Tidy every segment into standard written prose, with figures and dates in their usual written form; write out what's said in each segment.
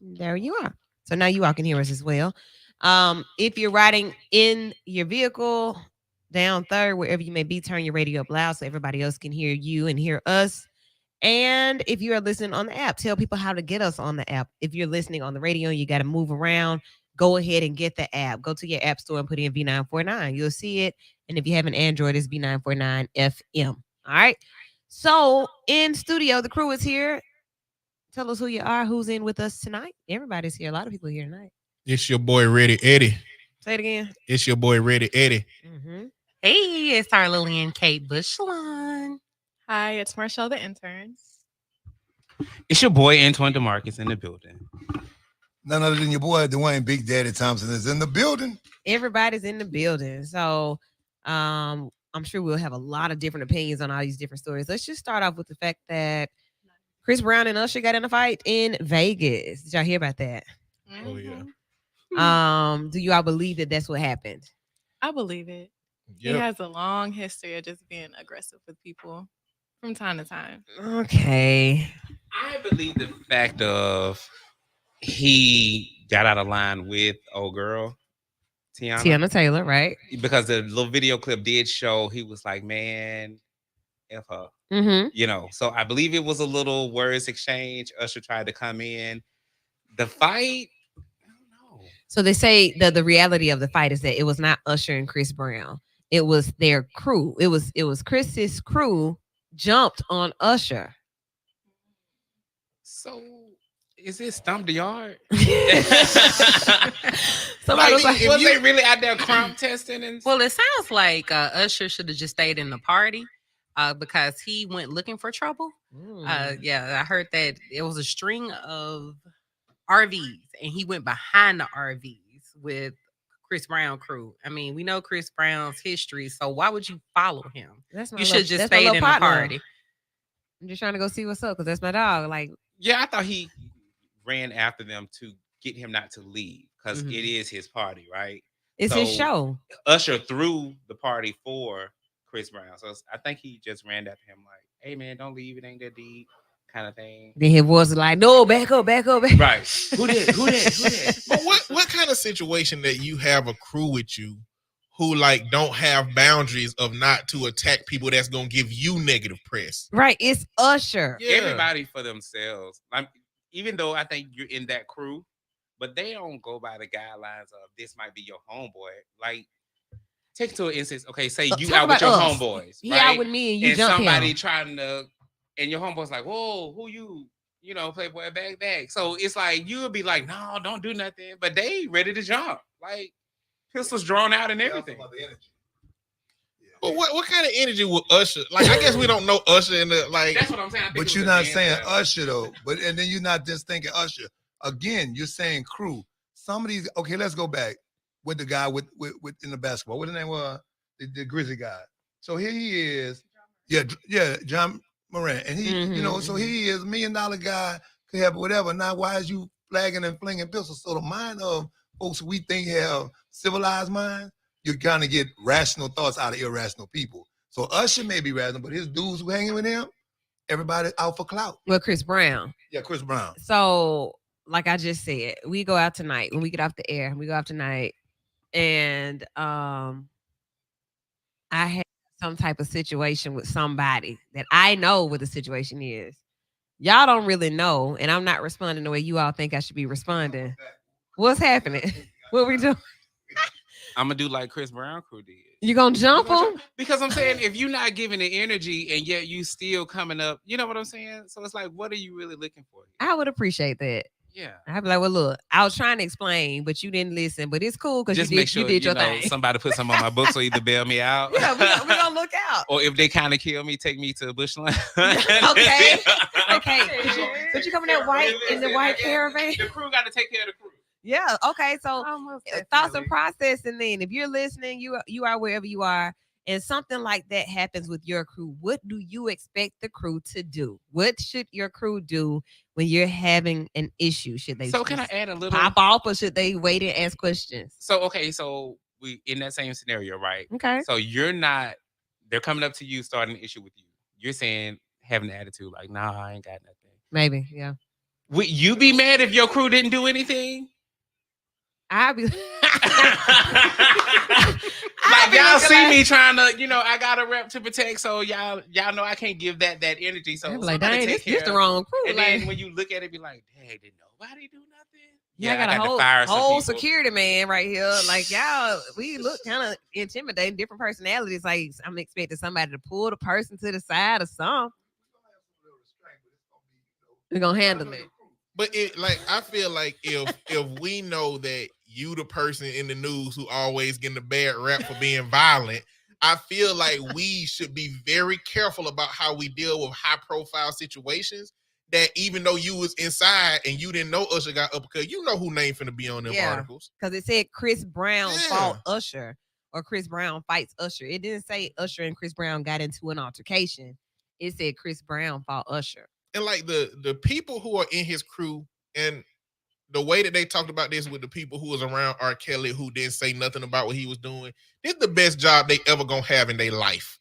There you are. So now you all can hear us as well. If you're riding in your vehicle, down third, wherever you may be, turn your radio up loud so everybody else can hear you and hear us. And if you are listening on the app, tell people how to get us on the app. If you're listening on the radio and you got to move around, go ahead and get the app. Go to your app store and put in V949. You'll see it. And if you have an Android, it's V949 FM. All right. So in studio, the crew is here. Tell us who you are, who's in with us tonight. Everybody's here. A lot of people here tonight. It's your boy, Ready Eddie. Say it again. It's your boy, Ready Eddie. Mm-hmm. Hey, it's our Lillian Kate Bushline. Hi, it's Marshall, the intern. It's your boy, Antoine DeMarcus, in the building. None other than your boy, Dwayne Big Daddy Thompson, is in the building. Everybody's in the building. So I'm sure we'll have a lot of different opinions on all these different stories. Let's just start off with the fact that Chris Brown and Usher got in a fight in Vegas. Did y'all hear about that? Oh, yeah. Do you all believe that that's what happened? I believe it. Yep. He has a long history of just being aggressive with people from time to time. Okay. I believe the fact of he got out of line with old girl, Tiana Taylor, right? Because the little video clip did show he was like, man, F her. Mm-hmm. You know, so I believe it was a little words exchange. Usher tried to come in. The fight, I don't know. So they say that the reality of the fight is that it was not Usher and Chris Brown. It was their crew. It was Chris's crew jumped on Usher. So is it Stomp the Yard? Somebody was Like, like, was they really out there crime testing? And Well, it sounds like Usher should have just stayed in the party because he went looking for trouble. Yeah, I heard that it was a string of RVs and he went behind the RVs with Chris Brown crew. I mean, we know Chris Brown's history, so why would you follow him? that's my You little- should just that's my stayed little in the partner. party. I'm just trying to go see what's up because that's my dog. Like, yeah, I thought he ran after them to get him not to leave because Mhm. it is his party, right? it's his So, show. Usher threw the party for Chris Brown. So I think he just ran after him like, hey man, don't leave, it ain't that deep kind of thing. Then his voice was like, no, back up, back up. Right. Who did? Who did? Who did? But what kind of situation that you have a crew with you who like don't have boundaries of not to attack people that's gonna give you negative press? Right, it's Usher. Yeah. Everybody for themselves. Like, even though I think you're in that crew, but they don't go by the guidelines of this might be your homeboy. Like, take to an instance. Okay, say you Talk out with about your us. homeboys. He right? out with me and you and jump somebody him. trying to, and your homeboy's like, whoa, who you? You know, Playboy back. So it's like you would be like, no, don't do nothing. But they ready to jump. Like pistols drawn out and everything. But what kind of energy will Usher? Like, I guess we don't know Usher in the like. That's what I'm saying. I think But it you're was a not dance saying battle. Usher though. And then you're not just thinking Usher. Again, you're saying crew. Some of these. Okay, let's go back with the guy with in the basketball. What the name was? The Grizzly guy. So here he is. Yeah, John Morant, and he, you know, so he is $1 million guy. Could have whatever. Now, why is you flagging and flinging pistols? So the mind of folks we think have civilized minds, you kind of get rational thoughts out of irrational people. So Usher may be rational, but his dudes who hanging with him, everybody out for clout. Well, Chris Brown. Yeah, Chris Brown. So, like I just said, we go out tonight. When we get off the air, we go out tonight. And I had some type of situation with somebody that I know what the situation is. Y'all don't really know, and I'm not responding the way you all think I should be responding. What's happening? What we doing? I'm gonna do like Chris Brown crew did. You gonna jump him? Because I'm saying if you're not giving the energy and yet you still coming up, you know what I'm saying? So it's like, what are you really looking for here? I would appreciate that. Yeah. I'd be like, well, look, I was trying to explain, but you didn't listen. But it's cool because Just you make did, sure you did your thing. somebody put some on my book, so either bail me out. Yeah, we gonna look out. Or if they kind of kill me, take me to a bushland. Okay. Okay. But you come in that white caravan? The crew got to take care of the crew. Yeah. Okay. So Almost thoughts and definitely. processing. Then, if you're listening, you are wherever you are, and something like that happens with your crew. What do you expect the crew to do? What should your crew do when you're having an issue? Should they So can I just add a little? pop off, or should they wait and ask questions? So okay, so we in that same scenario, right? Okay. So you're not. They're coming up to you, starting an issue with you. You're saying having an attitude like, "Nah, I ain't got nothing." Maybe. Yeah. Would you be mad if your crew didn't do anything? I be Like be y'all looking see like- me trying to, I got a rep to protect, so y'all know I can't give that energy. So I be like, somebody dang, take this care the of it. wrong crew. And like, then when you look at it, be like, dang, did nobody do nothing? yeah, I got to a fire some whole people. security man right here. Like y'all, we look kind of intimidating, different personalities. Like I'm expecting somebody to pull the person to the side or something. We're gonna handle it. But I feel like if we know that you the person in the news who always getting a bad rap for being violent, I feel like we should be very careful about how we deal with high profile situations. That even though you was inside and you didn't know Usher got uppercut, you know who name finna be on them Yeah. articles. Because it said Chris Brown fought Yeah. Usher or Chris Brown fights Usher. It didn't say Usher and Chris Brown got into an altercation. It said Chris Brown fought Usher. And like the people who are in his crew and the way that they talked about this with the people who was around R. Kelly who didn't say nothing about what he was doing, this the best job they ever gonna have in their life.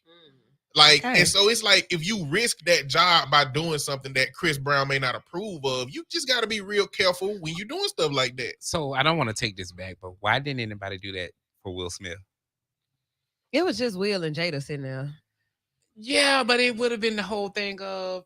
Like, Okay. and so it's like if you risk that job by doing something that Chris Brown may not approve of, you just got to be real careful when you're doing stuff like that. So I don't want to take this back, but why didn't anybody do that for Will Smith? It was just Will and Jada sitting there. Yeah, but it would have been the whole thing of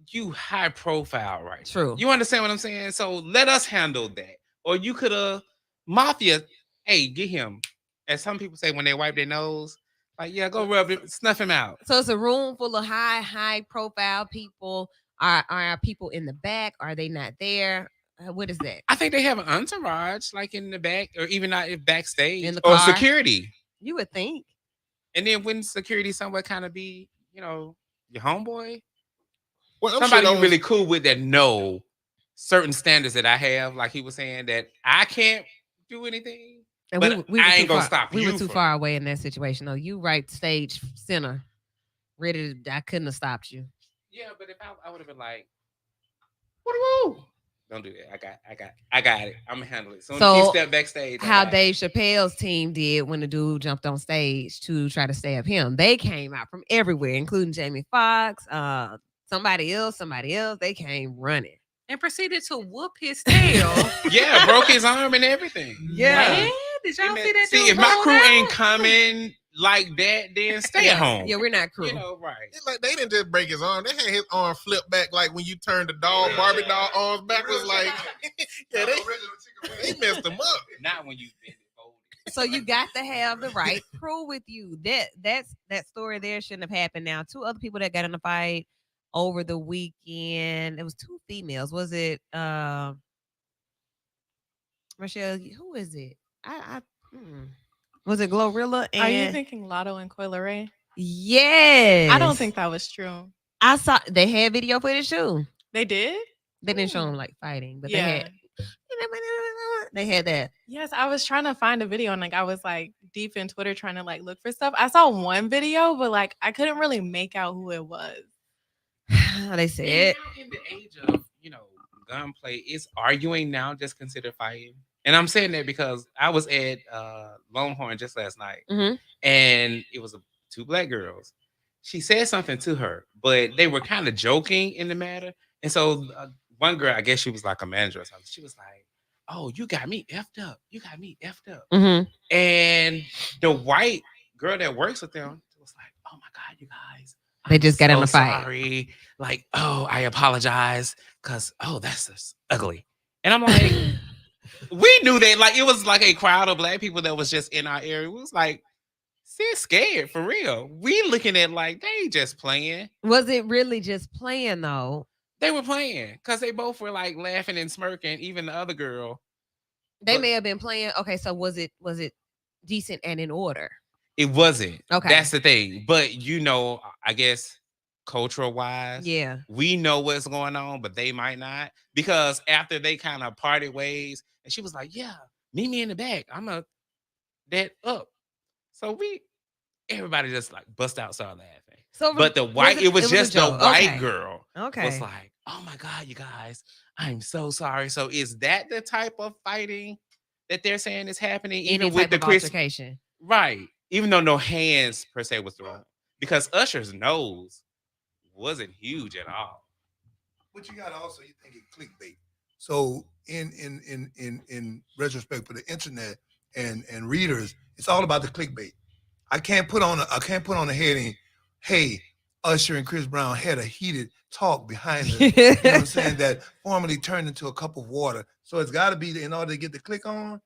you high profile, right? True. You understand what I'm saying? So let us handle that. Or you could have mafia, hey, get him. As some people say when they wipe their nose, like, yeah, go rub it, snuff him out. So it's a room full of high profile people. Are people in the back? Are they not there? What is that? I think they have an entourage, like in the back, or even not if backstage, In the or car. security. You would think. And then when security somewhere kind of be, your homeboy, Well, I'm somebody sure you really cool with that know certain standards that I have, like he was saying that I can't do anything. And But we were I too ain't gonna far- stop We you were too from- far away in that situation. No, you right stage center. Ready to, I couldn't have stopped you. Yeah, but if I would have been like, woo, don't do that. I got it. I'm gonna handle it. Soon as he So, step backstage, I How got it. Dave Chappelle's team did when the dude jumped on stage to try to stab him. They came out from everywhere, including Jamie Foxx, somebody else. They came running. And proceeded to whoop his tail. Yeah, broke his arm and everything. Man, did y'all see that? See, dude if my roll crew down? ain't coming like that, then stay at home. Yeah, we're not crew. Right. It's like they didn't just break his arm; they had his arm flipped back, like when you turn the doll Barbie doll arms backwards. Like, yeah, they messed him up. Not when you bend it forward. So you got to have the right crew with you. That story there shouldn't have happened. Now, 2 other people that got in a fight over the weekend. It was 2 females. Was it Michelle? Who is it? Was it Glorilla? And Are you thinking Lotto and Coyle Ray? yes. I don't think that was true. I saw they had video footage too. They did? They didn't show them like fighting, but Yeah. they had that. Yes, I was trying to find a video and I was deep in Twitter trying to look for stuff. I saw one video, but I couldn't really make out who it was. They said Now in the age of gunplay, is arguing now just considered fighting? And I'm saying that because I was at Longhorn just last night, Mhm. and it was 2 black girls. She said something to her, but they were kind of joking in the matter. And so one girl, I guess she was like a manager or something. She was like, "Oh, you got me effed up. You got me effed up." And the white girl that works with them was like, "Oh my God, you guys. They just got in so a fight." Sorry. Like, oh, I apologize. Cause that's just ugly. And I'm like, we knew that, it was like a crowd of black people that was just in our area. We was like, they're scared for real. We looking at they just playing. Was it really just playing though? They were playing because they both were laughing and smirking, even the other girl. They But- may have been playing. Okay, so was it decent and in order? It wasn't. Okay. That's the thing. But I guess cultural wise, Yeah. we know what's going on, but they might not. Because after they kind of parted ways, and she was like, "Yeah, meet me in the back. I'm that up." So everybody just bust out, started laughing. So But the white, it was a just the joke. white Okay. girl Okay. was like, "Oh my God, you guys, I'm so sorry." So is that the type of fighting that they're saying is happening, Any even with type the of Chris? altercation. Right. Even though no hands per se was thrown. Because Usher's nose wasn't huge at all. But you gotta also you think it clickbait. So in retrospect for the internet and readers, it's all about the clickbait. I can't put on a heading, hey, Usher and Chris Brown had a heated talk behind the, you know what I'm saying, that formally turned into a cup of water. So it's gotta be in order to get the click on.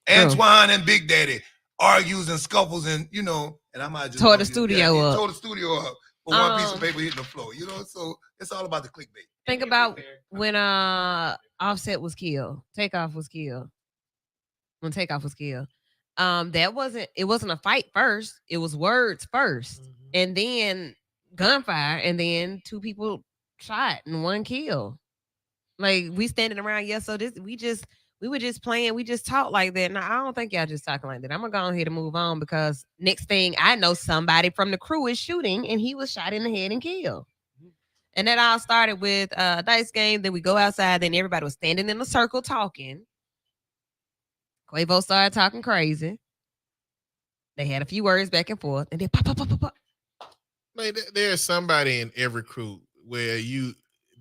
Antoine and Big Daddy argues and scuffles and and I might just Tore the studio up. Tore the studio up for one piece of paper hitting the floor. So it's all about the clickbait. Think about when Offset was killed. Takeoff was killed. When Takeoff was killed. It wasn't a fight first. It was words 1st. And then gunfire, and then 2 people shot and 1 killed. Like we standing around, so we were just playing, we just talked like that. Now I don't think y'all just talking like that. I'm gonna go ahead and move on because next thing I know, somebody from the crew is shooting and he was shot in the head and killed. And that all started with a dice game. Then we go outside. Then everybody was standing in a circle talking. Quavo started talking crazy. They had a few words back and forth, and then pop, pop, pop, pop, pop. Like there's somebody in every crew where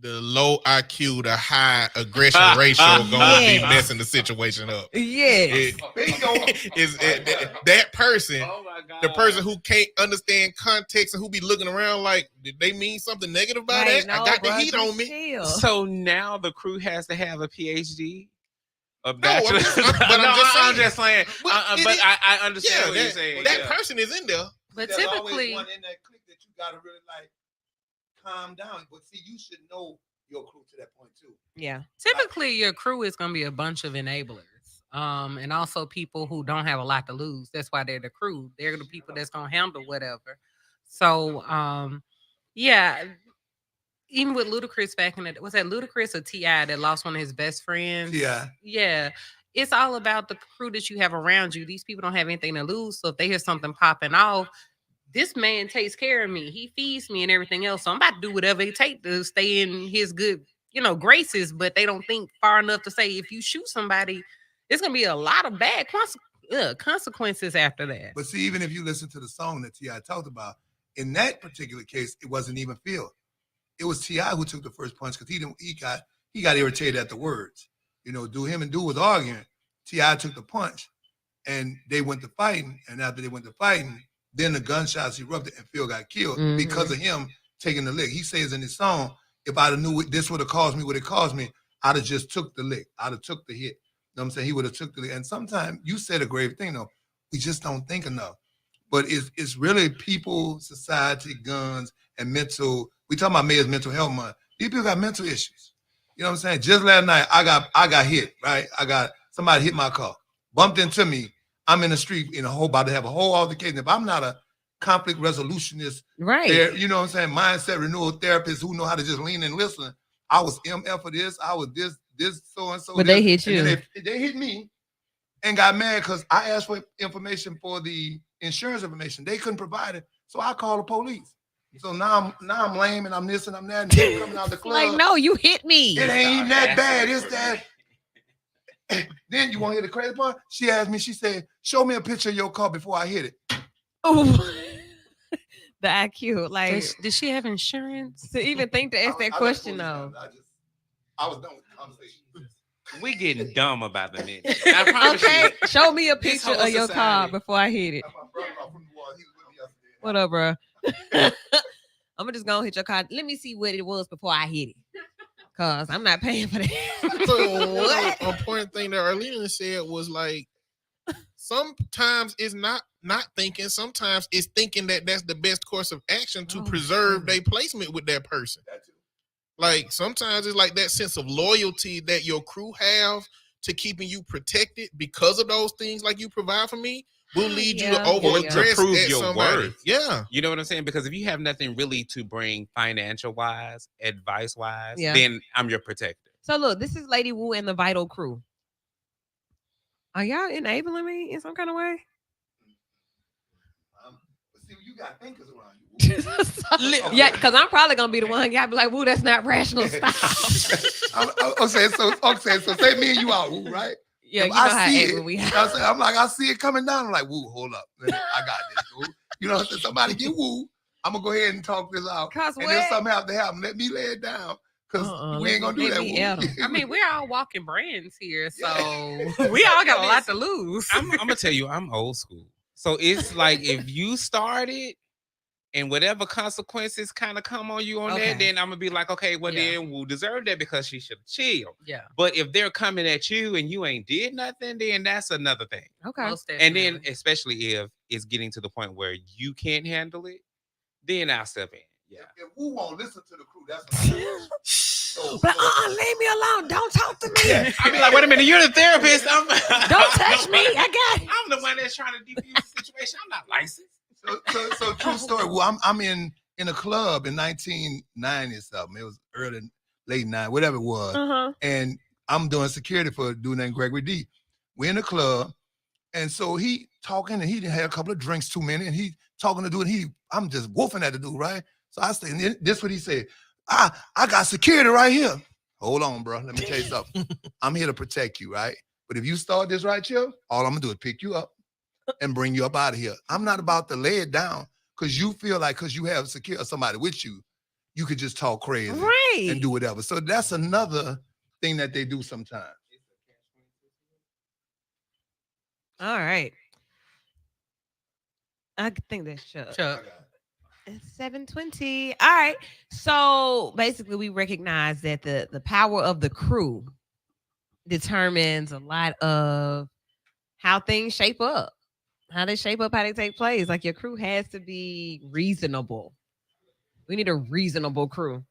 the low IQ, the high aggression ratio gonna be messing the situation up. Yeah, that person, Oh my God. the person who can't understand context and who be looking around like, did they mean something negative by that? I got the heat on me. So now the crew has to have a PhD. I'm just saying. But I understand what you're saying. That person is in there. But There's always typically, one in that clique that you gotta really like calm down. But see, you should know your crew to that point too. yeah. typically your crew is going to be a bunch of enablers. And also people who don't have a lot to lose. That's why they're the crew. They're the people that's going to handle whatever. So, yeah, even with Ludacris back in was that Ludacris or T.I. that lost one of his best friends? Yeah. Yeah. It's all about the crew that you have around you. These people don't have anything to lose. So if they hear something popping off, this man takes care of me. He feeds me and everything else. So I'm about to do whatever it takes to stay in his good, graces. But they don't think far enough to say if you shoot somebody, it's gonna be a lot of bad consequences after that. But see, even if you listen to the song that T.I. talked about, in that particular case, it wasn't even Phil. It was T.I. who took the first punch because he got irritated at the words. Him and Dude was arguing. T.I. took the punch, and they went to fighting. And after they went to fighting, then the gunshots erupted, and Phil got killed because of him taking the lick. He says in his song, "If I'd have knew this would have caused me what it caused me, I'd have just took the lick. I'd have took the hit." You know what I'm saying? He would have took the lick. And sometimes you said a grave thing though. We just don't think enough. But it's really people, society, guns, and mental. We talking about May's mental health month. These people got mental issues. You know what I'm saying? Just last night, I got hit, right? Somebody hit my car, bumped into me. I'm in the street about to have a whole altercation. If I'm not a conflict resolutionist, Right. there, you know what I'm saying, mindset renewal therapist who know how to just lean and listen. I was MF for this. I was this so and so. But they hit you. They hit me and got mad because I asked for information for the insurance information. They couldn't provide it, so I called the police. So now I'm lame and I'm this and I'm that, and they're coming out the club. Like, no, you hit me. It ain't even that bad. It's that. Then you want to hear the crazy part? She asked me, she said, "Show me a picture of your car before I hit it." Oh, the IQ. Like, Did she have insurance? to even think to ask that I question, left though. police now. I was done with the conversation. We getting dumb about the minute. I promise Okay, you. show me a This picture whole of your car society. before I hit it. That's my brother-in-law from New Orleans. He was with me yesterday. What up, bro? I'm gonna just go hit your car. Let me see what it was before I hit it. Cause I'm not paying for that. So What? an important thing that Arlena said was like, sometimes it's not thinking. Sometimes it's thinking that that's the best course of action to Oh, preserve goodness. their placement with that person. That too. Like sometimes it's like that sense of loyalty that your crew have to keeping you protected because of those things like you provide for me will lead you to Yeah. over To address prove at your somebody. worth. Yeah. You know what I'm saying? Because if you have nothing really to bring financial wise, advice wise, Yeah. then I'm your protector. So look, this is Lady Wu and the Vital Crew. Are y'all enabling me in some kind of way? But see, you got thinkers around you. Yeah, because I'm probably gonna be the one. Y'all be like, "Woo, that's not rational style." Okay, so say me and you out, woo, right? Yeah, If you know how I I see act it, when we I'm like, I see it coming down. I'm like, woo, hold up. I got this, woo. You know what I'm saying? Somebody get woo. I'm gonna go ahead and talk this out. Cause And then what? something have to happen. Let me lay it down. Because we ain't gonna do let that. me at 'em. I mean, we're all walking brands here, so we all got a lot to lose. I'm gonna tell you, I'm old school. So it's like if you started and whatever consequences kind of come on you on Okay. that, then I'm gonna be like, okay, well Yeah. then we'll deserve that because she should chill. Yeah, But if they're coming at you and you ain't did nothing, then that's another thing. Okay. most And then definitely. especially if it's getting to the point where you can't handle it, then I'll step in. Yeah. If who won't listen to the crew, that's But leave me alone. Don't talk to me. I'll be like, wait a minute, you're the therapist. Don't touch me. I got it. I'm the one that's trying to defuse the situation. I'm not licensed. So true story. Well, I'm in a club in 1990 or something. It was late 90s, whatever it was. Uh-huh. And I'm doing security for a dude named Gregory D. We're in the club, and so he talking, and he had a couple of drinks too many, and he talking to dude, and I'm just woofing at the dude, right? So I say, and then this what he said. I got security right here. Hold on, bro. Let me tell you something. I'm here to protect you, right? But if you start this right here, all I'm gonna do is pick you up and bring you up out of here. I'm not about to lay it down because you feel like because you have somebody with you, you could just talk crazy Right. and do whatever. So that's another thing that they do sometimes. All right. I think that's Chuck. Chuck. It's 7:20. All right. So basically, we recognize that the power of the crew determines a lot of how things shape up, how they take place. Like your crew has to be reasonable. We need a reasonable crew.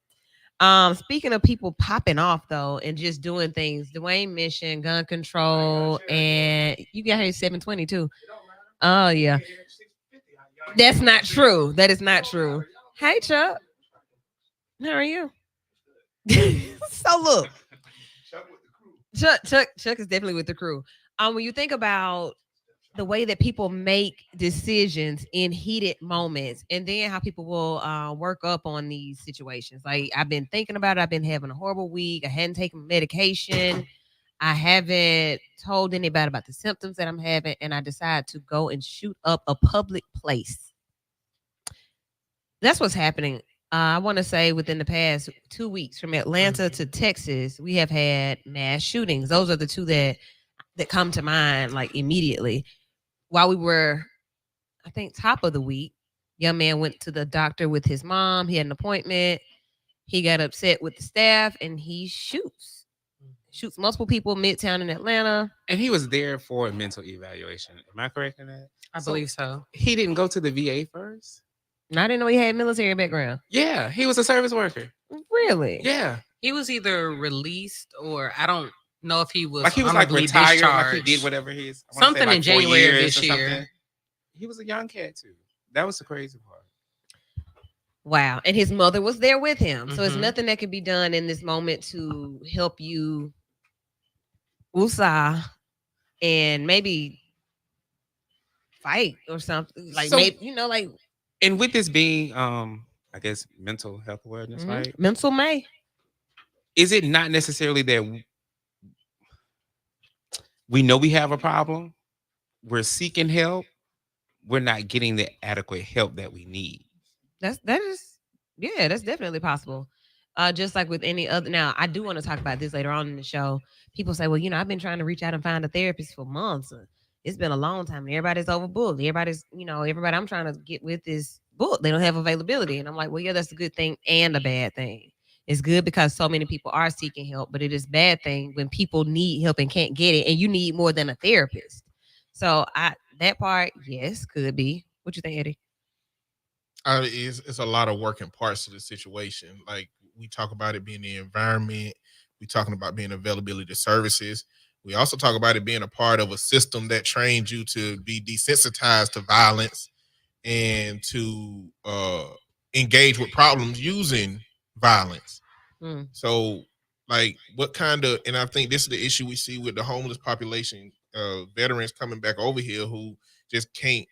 Speaking of people popping off though and just doing things, Dwayne mentioned gun control, and you got here 7:20 too. Oh yeah. That's not true. That is not true. Hey Chuck. How are you? So look. Chuck is definitely with the crew. When you think about the way that people make decisions in heated moments, and then how people will work up on these situations. Like I've been thinking about it. I've been having a horrible week. I hadn't taken medication. I haven't told anybody about the symptoms that I'm having, and I decided to go and shoot up a public place. That's what's happening. I want to say within the past 2 weeks, from Atlanta to Texas, we have had mass shootings. Those are the two that come to mind like immediately. While we were, I think, top of the week, young man went to the doctor with his mom. He had an appointment. He got upset with the staff, and he shoots multiple people midtown in Atlanta. And he was there for a mental evaluation. Am I correct in that? I believe so. He didn't go to the VA first? And I didn't know he had military background. Yeah, he was a service worker. Really? Yeah. He was either released or I don't know if he was Like he was like honorably retired, like he discharged. did whatever his Something in 4 January of years this or year. something. He was a young cat too. That was the crazy part. Wow. And his mother was there with him. So it's Mhm. nothing that can be done in this moment to help you woosah and maybe fight or something. Like So- maybe, like And with this being I guess mental health awareness, right? mental May. Is it not necessarily that we know we have a problem, we're seeking help, we're not getting the adequate help that we need? That's definitely possible. Just like with any other. Now, I do want to talk about this later on in the show. People say, well, I've been trying to reach out and find a therapist for months. It's been a long time. And everybody's overbooked. Everybody I'm trying to get with is booked. They don't have availability. And I'm like, well, yeah, that's a good thing and a bad thing. It's good because so many people are seeking help, but it is a bad thing when people need help and can't get it, and you need more than a therapist. So that part, yes, could be. What you think, Eddie? It's a lot of working parts to the situation. Like we talk about it being the environment, we talking about being availability to services. We also talk about it being a part of a system that trains you to be desensitized to violence and to engage with problems using violence. So, like, what kind of, and I think this is the issue we see with the homeless population, veterans coming back over here who just can't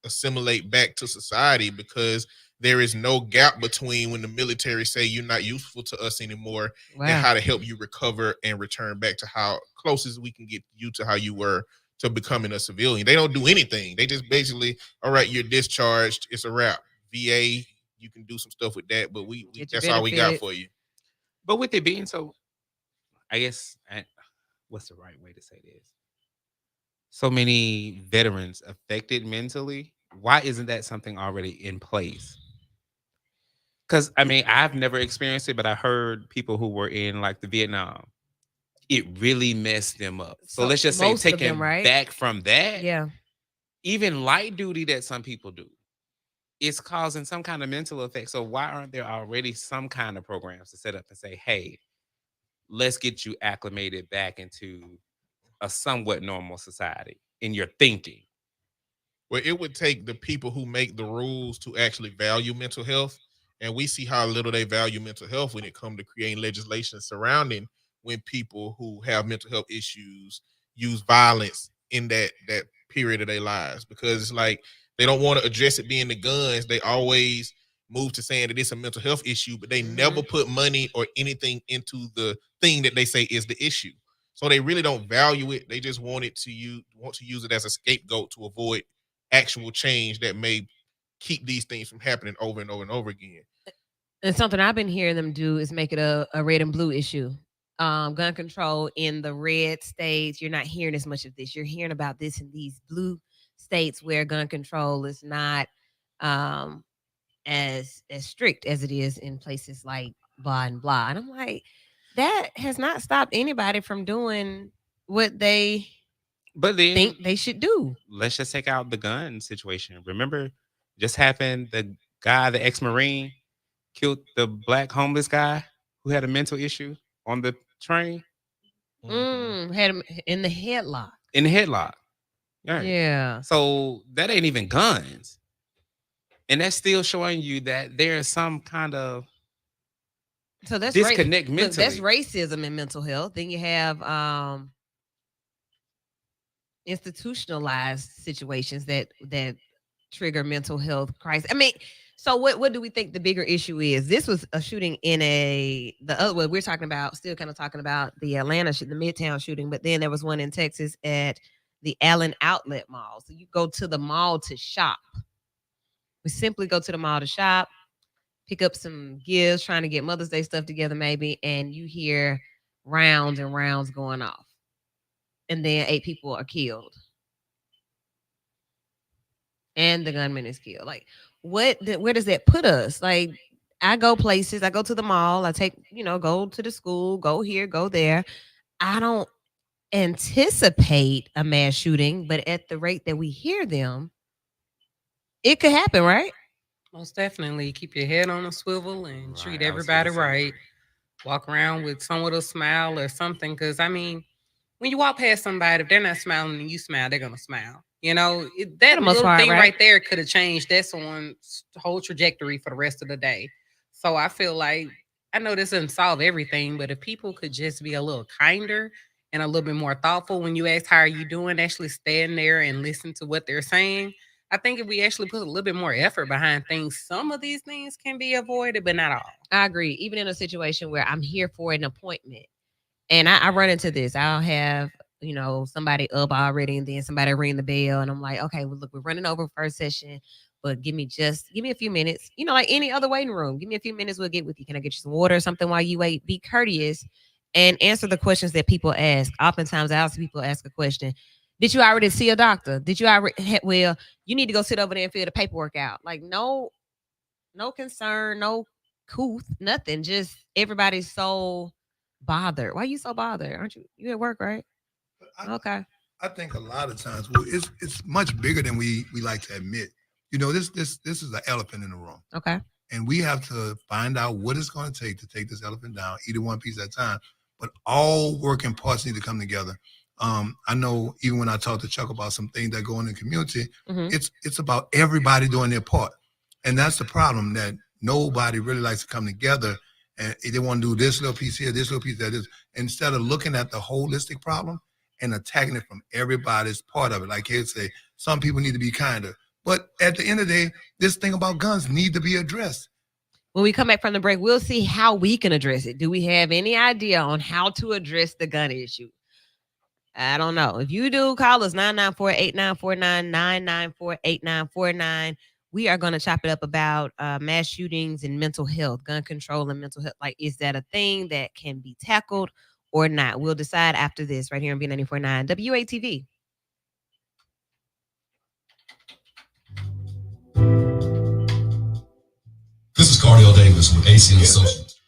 assimilate back to society because there is no gap between when the military say you're not useful to us anymore and how to help you recover and return back to how close as we can get you to how you were to becoming a civilian. They don't do anything. They just basically, all right, you're discharged. It's a wrap. VA, you can do some stuff with that, but we Get your that's all we got benefits. for you. But with it being so, I guess, what's the right way to say this? So many veterans affected mentally. Why isn't that something already in place? Because I mean, I've never experienced it, but I heard people who were in like the Vietnam, it really messed them up. So So let's just say most of them, taking right? back from that, Yeah. even light duty that some people do, it's causing some kind of mental effect. So why aren't there already some kind of programs to set up and say, hey, let's get you acclimated back into a somewhat normal society in your thinking? Well, it would take the people who make the rules to actually value mental health. And we see how little they value mental health when it comes to creating legislation surrounding when people who have mental health issues use violence in that period of their lives. Because it's like they don't want to address it being the guns. They always move to saying that it's a mental health issue, but they never put money or anything into the thing that they say is the issue. So they really don't value it. They just want to use it as a scapegoat to avoid actual change that may keep these things from happening over and over and over again. And something I've been hearing them do is make it a red and blue issue. Gun control in the red states, you're not hearing as much of this. You're hearing about this in these blue states where gun control is not um, as strict as it is in places like blah and blah. And I'm like, that has not stopped anybody from doing what they But then think they should do. let's just take out the gun situation. Remember, just happened the guy, the ex-Marine, killed the black homeless guy who had a mental issue on the train Had him in the headlock. in the headlock. Right. Yeah. So that ain't even guns. And that's still showing you that there's some kind of So that's disconnect Look, mentally. that's racism in mental health. Then you have institutionalized situations that trigger mental health crisis. I mean, so what do we think the bigger issue is? This was a shooting in the other one we're talking about, still kind of talking about the Atlanta the Midtown shooting, but then there was one in Texas at the Allen Outlet Mall. So you go to the mall to shop. We simply go to the mall to shop, pick up some gifts, trying to get Mother's Day stuff together maybe, and you hear rounds and rounds going off. And then 8 people are killed. And the gunman is killed. Like, where does that put us? Like, I go places, I go to the mall, I take, go to the school, go here, go there. I don't anticipate a mass shooting, but at the rate that we hear them, it could happen, right? Most definitely. Keep your head on a swivel and Right, treat I was everybody gonna say. right. Walk around with somewhat of a smile or something. Because, I mean, when you walk past somebody, if they're not smiling and you smile, they're going to smile. That the most little part, thing right? right there could have changed that someone's whole trajectory for the rest of the day. So I feel like, I know this doesn't solve everything, but if people could just be a little kinder and a little bit more thoughtful when you ask, how are you doing? Actually stand there and listen to what they're saying. I think if we actually put a little bit more effort behind things, some of these things can be avoided, but not all. I agree. Even in a situation where I'm here for an appointment and I run into this, I'll have, somebody up already and then somebody ring the bell and I'm like, okay, well, look, we're running over first session, but give me a few minutes, like any other waiting room. Give me a few minutes. We'll get with you. Can I get you some water or something while you wait? Be courteous and answer the questions that people ask. Oftentimes I'll see people ask a question. Did you already see a doctor? Did you already, well, you need to go sit over there and fill the paperwork out. Like, no concern, no couth, nothing. Just everybody's so bothered. Why are you so bothered? Aren't you at work, right? Okay. I think a lot of times, well, it's much bigger than we like to admit. This is an elephant in the room, Okay. and we have to find out what it's going to take this elephant down, eat it one piece at a time. But all working parts need to come together. I know even when I talk to Chuck about some things that go on in the community, it's about everybody doing their part, and that's the problem, that nobody really likes to come together. And they want to do this little piece here, this little piece there, this, instead of looking at the holistic problem and attacking it from everybody's part of it. Like he'd say, some people need to be kinder. But at the end of the day, this thing about guns need to be addressed. When we come back from the break, we'll see how we can address it. Do we have any idea on how to address the gun issue? I don't know. If you do, call us 994-8949, 994-8949. we are going to chop it up about mass shootings and mental health, gun control and mental health. Like, is that a thing that can be tackled or not? We'll decide after this right here on B94.9 WATV. This is Cardiel Davis with AC and Associates.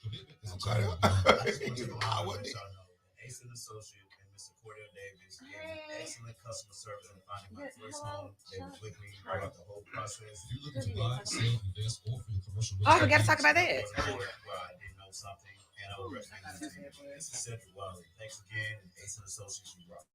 Ace and Associate and Mr. Cordell Davis gave me excellent customer service in finding my first home. They were with me throughout the whole process. If you're looking to buy, sell, invest, or for your commercial Oh, we got to talk about that. Where I didn't know something, and I would recommend it to you. It's a Cedric Wiley. Thanks again, and Ace and Associates, you rock.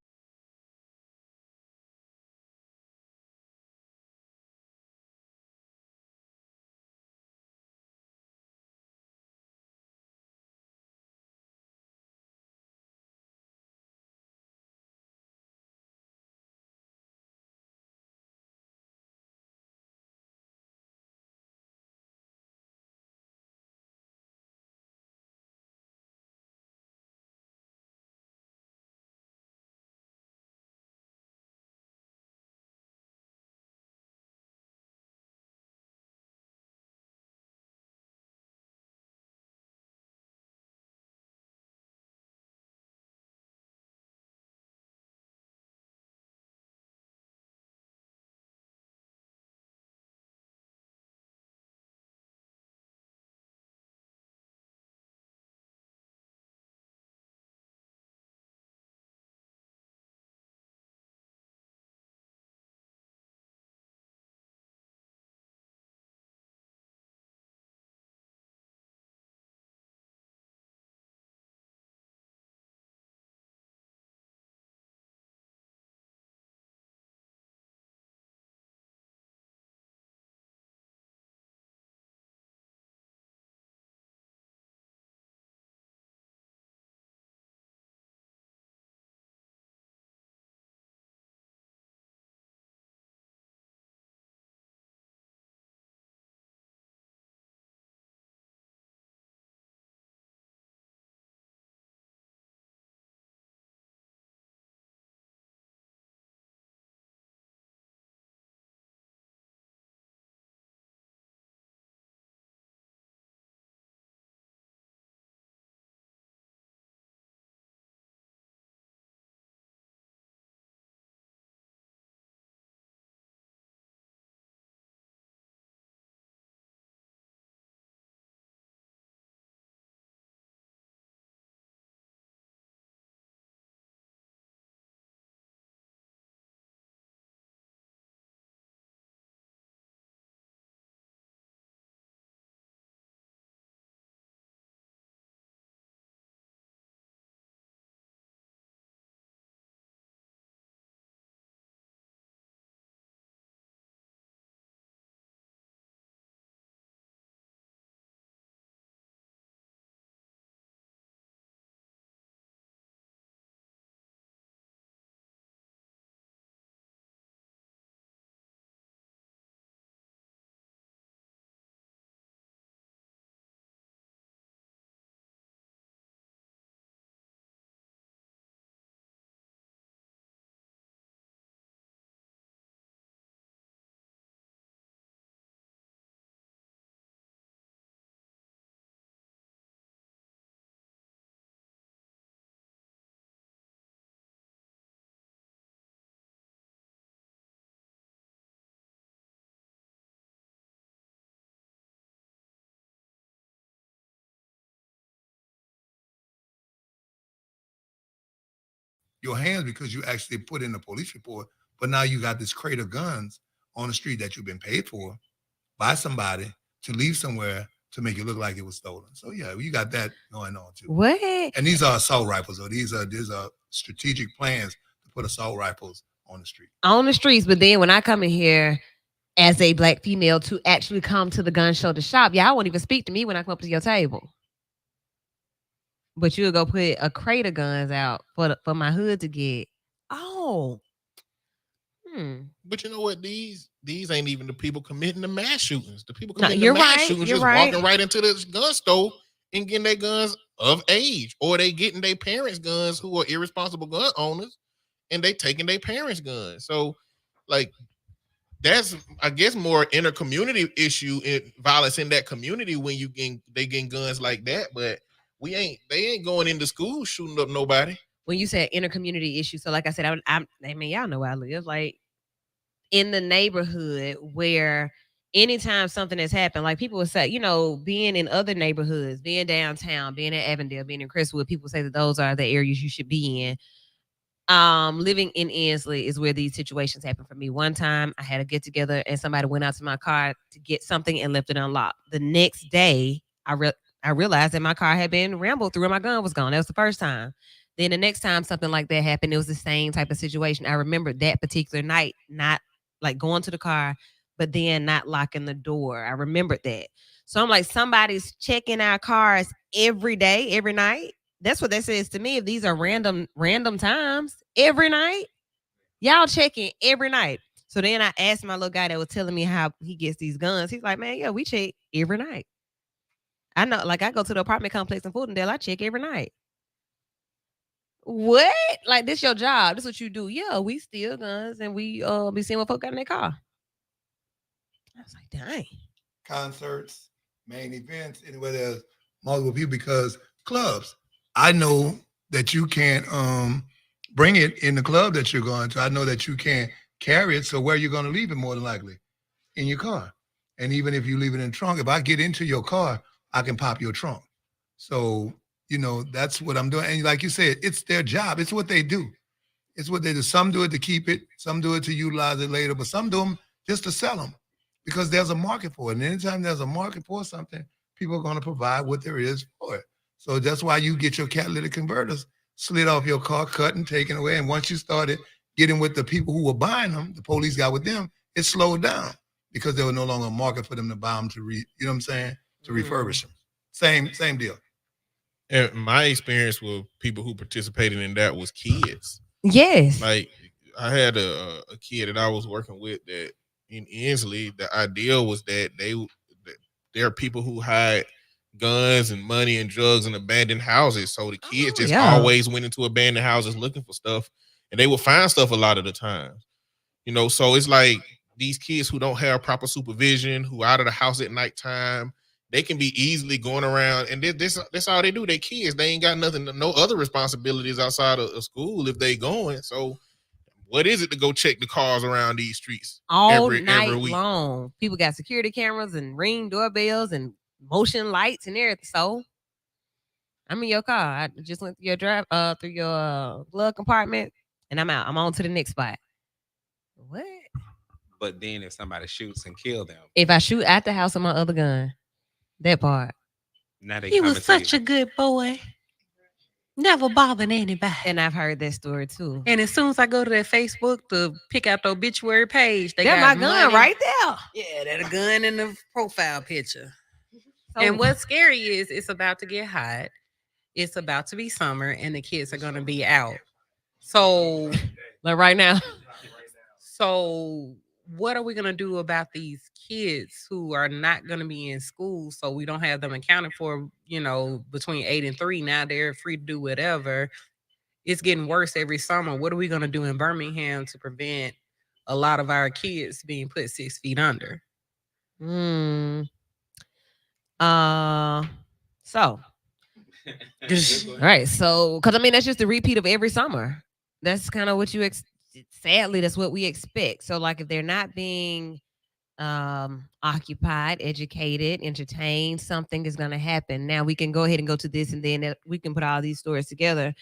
Your hands because you actually put in a police report, but now you got this crate of guns on the street that you've been paid for by somebody to leave somewhere to make it look like it was stolen. So yeah, you got that going on too. What? And these are assault rifles, or these are strategic plans to put assault rifles on the street. On the streets, but then when I come in here as a black female to actually come to the gun show to shop, y'all won't even speak to me when I come up to your table. But you'll go put a crate of guns out for my hood to get. Oh. But you know what? These ain't even the people committing the mass shootings. The people No, committing you're the mass right, shootings you're just right. walking right into the gun store and getting their guns of age, or they getting their parents' guns who are irresponsible gun owners, and they taking their parents' guns. So, like, that's I guess more inter-community issue in violence in that community when they getting guns like that, but they ain't going into school shooting up nobody. When you said inter-community issue, so like I said, I mean, y'all know where I live, like in the neighborhood where anytime something has happened, like people would say, being in other neighborhoods, being downtown, being in Avondale, being in Crestwood, people say that those are the areas you should be in. Living in Ensley is where these situations happen for me. One time I had a get together and somebody went out to my car to get something and left it unlocked. The next day, I realized that my car had been rambled through and my gun was gone. That was the first time. Then the next time something like that happened, it was the same type of situation. I remember that particular night, not like going to the car, but then not locking the door. I remembered that. So I'm like, somebody's checking our cars every day, every night. That's what that says to me. If these are random times every night, y'all checking every night. So then I asked my little guy that was telling me how he gets these guns. He's like, man, yeah, we check every night. I know, like I go to the apartment complex in Fultondale, I check every night. What? Like this your job? This what you do? Yeah, we steal guns and we be seeing what folk got in their car. I was like, dang. Concerts, main events, anywhere there's multiple people, because clubs. I know that you can't bring it in the club that you're going to. I know that you can't carry it. So where you're going to leave it more than likely? In your car. And even if you leave it in the trunk, if I get into your car, I can pop your trunk. So, that's what I'm doing. And like you said, it's their job. It's what they do. It's what they do. Some do it to keep it. Some do it to utilize it later. But some do them just to sell them because there's a market for it. And anytime there's a market for something, people are going to provide what there is for it. So that's why you get your catalytic converters slid off your car, cut and taken away. And once you started getting with the people who were buying them, the police got with them, it slowed down because there was no longer a market for them to buy them to refurbish them. Same deal. And my experience with people who participated in that was kids. Yes. Like I had a kid that I was working with that in Ensley. The idea was that there are people who hide guns and money and drugs in abandoned houses. So the kids always went into abandoned houses looking for stuff, and they would find stuff a lot of the time. So it's like these kids who don't have proper supervision, who out of the house at nighttime, they can be easily going around, and that's all they do. They kids. They ain't got no other responsibilities outside of school if they going. So what is it to go check the cars around these streets every week? Long? People got security cameras and Ring doorbells and motion lights and everything. So I'm in your car. I just went through your glove compartment, and I'm out. I'm on to the next spot. What? But then if somebody shoots and kill them, if I shoot at the house with my other gun, that part. Now he was such a good boy. Never bothered anybody. And I've heard that story too. And as soon as I go to that Facebook to pick out the obituary page, they got my gun right there. Yeah, that a gun in the profile picture. And what's scary is it's about to get hot. It's about to be summer, and the kids are going to be out. So, like right now. So, what are we going to do about these kids who are not going to be in school? So we don't have them accounted for, between 8 and 3. Now they're free to do whatever. It's getting worse every summer. What are we going to do in Birmingham to prevent a lot of our kids being put 6 feet under? So, all right. So, because that's just a repeat of every summer. That's kind of what you sadly, that's what we expect. So, like, if they're not being occupied, educated, entertained, something is going to happen. Now we can go ahead and go to this, and then we can put all these stories together.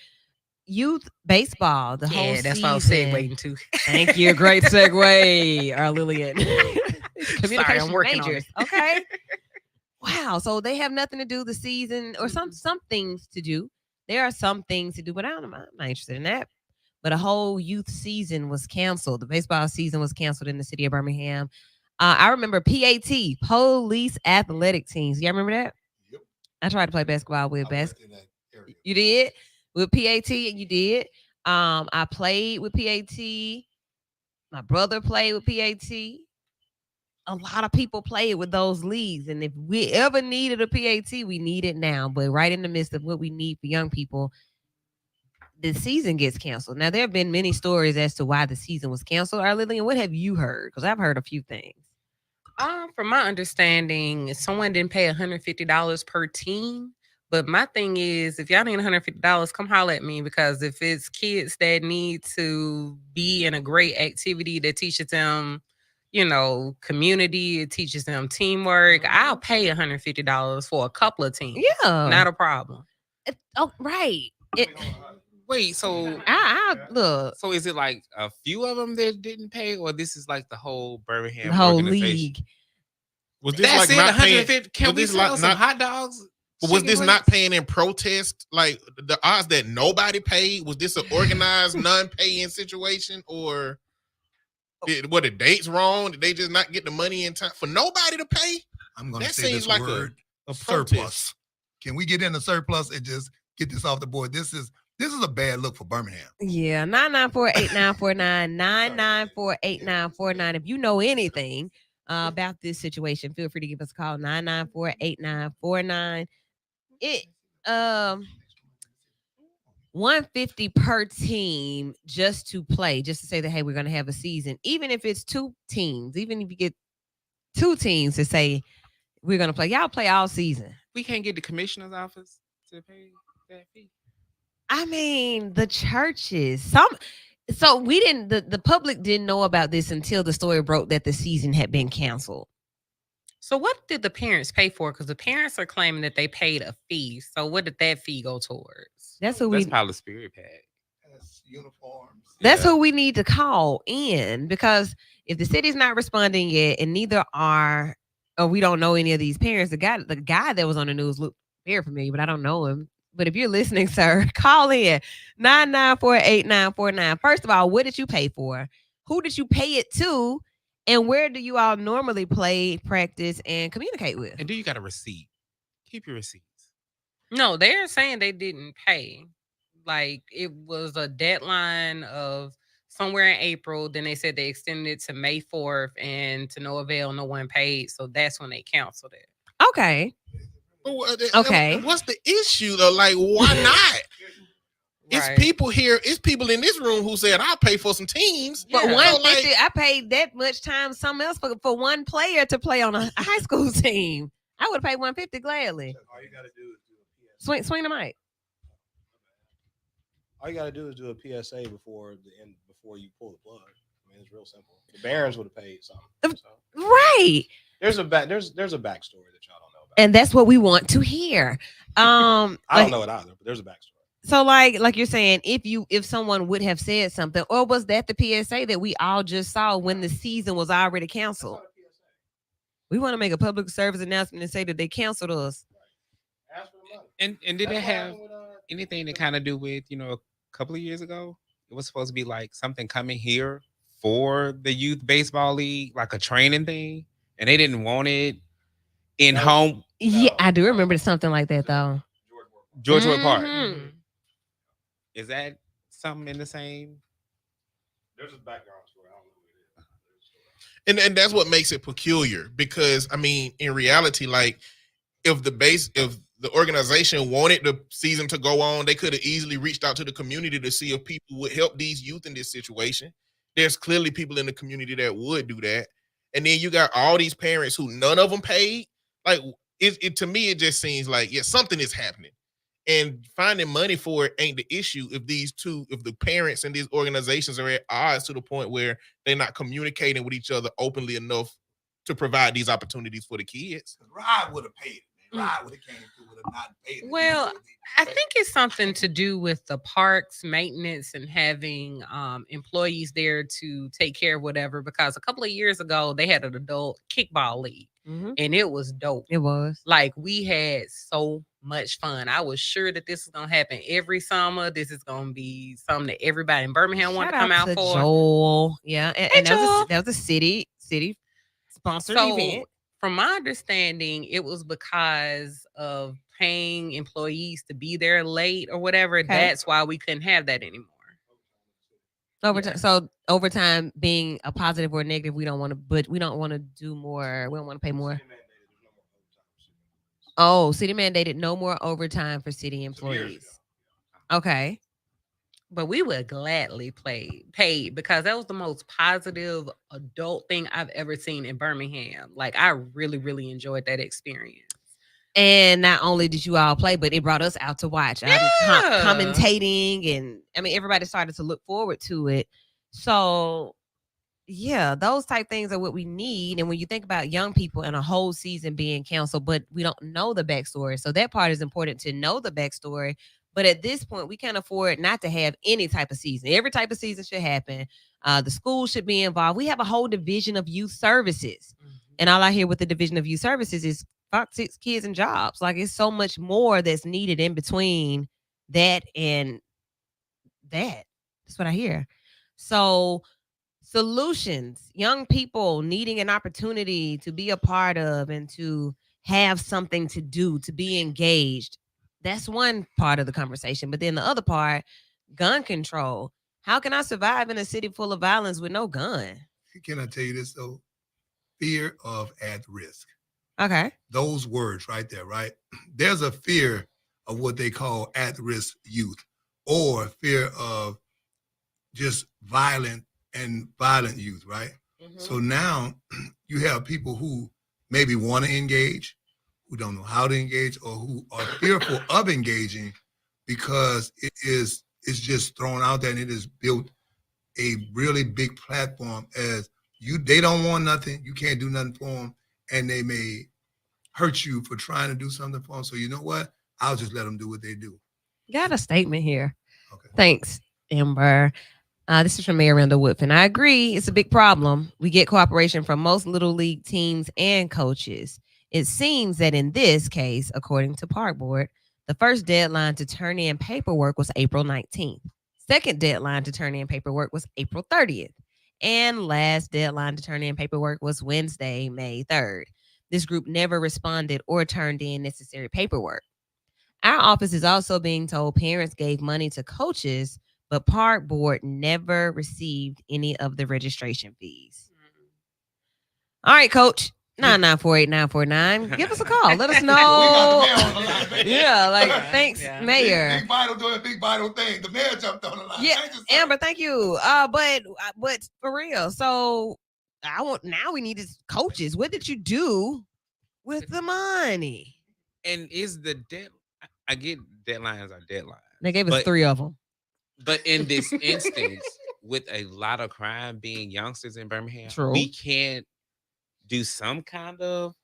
Youth baseball, the whole season. That's what I was segueing to. Thank you. Great segue, Lillian. Communication Sorry, I'm working majors. on it. Okay. Wow. So they have nothing to do the season, or some things to do. There are some things to do, but I'm not interested in that. But a whole youth season was canceled. The baseball season was canceled in the city of Birmingham. I remember PAT, Police Athletic Teams. Y'all remember that? Yep. I tried to play basketball with You did? With PAT, and you did. I played with PAT. My brother played with PAT. A lot of people played with those leagues. And if we ever needed a PAT, we need it now. But right in the midst of what we need for young people, the season gets canceled. Now there have been many stories as to why the season was canceled. Lillian, what have you heard? Because I've heard a few things. From my understanding, someone didn't pay $150 per team. But my thing is, if y'all need $150, come holler at me, because if it's kids that need to be in a great activity that teaches them, community, it teaches them teamwork, I'll pay $150 for a couple of teams. Yeah. Not a problem. Oh, right. Wait, so I look. so is it like a few of them that didn't pay, or this is like the whole Birmingham The whole organization? league. Was this That's like it. not paying? 150. Can was we this sell like some not- hot dogs? But was chicken this not wings? paying in protest? Like the odds that nobody paid? Was this an organized non-paying situation, or were the dates wrong? Did they just not get the money in time for nobody to pay? I'm going to That say seems this like word, a surplus. protest. Can we get in the surplus and just get this off the board? This is a bad look for Birmingham. Yeah, 994-8949, 994-8949. If you know anything about this situation, feel free to give us a call, 994-8949. It 150 per team just to play, just to say that, hey, we're going to have a season. Even if it's two teams, even if you get two teams to say we're going to play, y'all play all season. We can't get the commissioner's office to pay that fee. I mean, the churches, so we didn't, the public didn't know about this until the story broke that the season had been canceled. So what did the parents pay for? Because the parents are claiming that they paid a fee. So what did that fee go towards? That's who That's we probably Spirit Pack. That's uniforms. That's Yeah. who we need to call in, because if the city's not responding yet, and neither are, or we don't know any of these parents, the guy that was on the news looked very familiar, but I don't know him. But if you're listening, sir, call in 994-8949. First of all, what did you pay for? Who did you pay it to? And where do you all normally play, practice, and communicate with? And do you got a receipt? Keep your receipts. No, they're saying they didn't pay. Like it was a deadline of somewhere in April. Then they said they extended it to May 4th, and to no avail, no one paid. So that's when they canceled it. Okay. Okay. What's the issue though? Like, why not? It's Right. people here. It's people in this room who said I'll pay for some teams. But Yeah. 150, I paid that much time something else for one player to play on a high school team. I would pay 150 gladly. All you gotta do is do a PSA. Swing the mic. All you gotta do is do a PSA before the end, before you pull the plug. I mean, it's real simple. The Barons would have paid something. So Right. there's a there's a backstory that y'all don't know about. And that's what we want to hear. I like- don't know it either, but there's a backstory. So like you're saying, if someone would have said something, or was that the PSA that we all just saw when the season was already canceled? We want to make a public service announcement and say that they canceled us. Ask for the money. And did That's it what have happened with, anything to kind of do with, a couple of years ago? It was supposed to be like something coming here for the youth baseball league, like a training thing, and they didn't want it in No. home Yeah, I do remember something like that though. George Moore. George Wood Park. Mhm. Is that something in the same? There's a background story. I don't know who it is. And that's what makes it peculiar, because I mean, in reality, like if the organization wanted the season to go on, they could have easily reached out to the community to see if people would help these youth in this situation. There's clearly people in the community that would do that. And then you got all these parents who none of them paid. Like it to me, it just seems like, yeah, something is happening. And finding money for it ain't the issue if the parents and these organizations are at odds to the point where they're not communicating with each other openly enough to provide these opportunities for the kids. Rod would have paid it. Man. Rod would have came through, would have not paid it. Well, I think it's something to do with the parks maintenance and having employees there to take care of whatever. Because a couple of years ago, they had an adult kickball league, Mhm. and it was dope. It was. Like we had so much fun. I was sure that this is gonna happen every summer. This is gonna be something that everybody in Birmingham want to Shout come out to for. Joel. Yeah, and, Hey, and Joel. that was a city sponsored So, event. from my understanding, it was because of paying employees to be there late or whatever. That's why we couldn't have that anymore. Overtime. So overtime being a positive or a negative, we don't want to. But we don't want to do more. We don't want to pay more. Oh, city mandated no more overtime for city employees. Okay. But we would gladly paid because that was the most positive adult thing I've ever seen in Birmingham. Like I really, really enjoyed that experience. And not only did you all play, but it brought us out to watch. Yeah. Commentating, and I mean, everybody started to look forward to it. So, yeah, those type things are what we need. And when you think about young people and a whole season being canceled, but we don't know the backstory, so that part is important to know the backstory. But at this point, we can't afford not to have any type of season. Every type of season should happen. The school should be involved. We have a whole division of youth services. And all I hear with the division of youth services is Fox 6 kids and jobs. Like it's so much more that's needed in between that and that. That's what I hear. So solutions, young people needing an opportunity to be a part of and to have something to do, to be engaged. That's one part of the conversation. But then the other part, gun control. How can I survive in a city full of violence with no gun? Can I tell you this though? Fear of at risk. Okay. Those words right there, right? There's a fear of what they call at-risk youth, or fear of just violent youth, right? So now you have people who maybe want to engage, who don't know how to engage, or who are fearful of engaging because it's just thrown out there and it has built a really big platform as they don't want nothing, you can't do nothing for them, and they may hurt you for trying to do something for them. So you know what? I'll just let them do what they do. Got a statement here. Okay. Thanks, Amber. This is from Mayor Randall Woodfin. I agree. It's a big problem. We get cooperation from most Little League teams and coaches. It seems that in this case, according to Park Board, the first deadline to turn in paperwork was April 19th. Second deadline to turn in paperwork was April 30th. And last deadline to turn in paperwork was Wednesday, May 3rd. This group never responded or turned in necessary paperwork. Our office is also being told parents gave money to coaches, but Park Board never received any of the registration fees. All right, Coach. 9948949. Give us a call. Let us know. We got the mayor on the line, baby. Yeah, like thanks, Yeah. Mayor. Big Vital doing a Big Vital thing. The mayor jumped on the line. Yeah, Thank you, sir. Amber, thank you. But for real, so now we need is coaches. What did you do with the money? And is the dead? I get deadlines are deadlines. They gave us But- 3 of them. But in this instance, with a lot of crime being youngsters in Birmingham, True. we can't do some kind of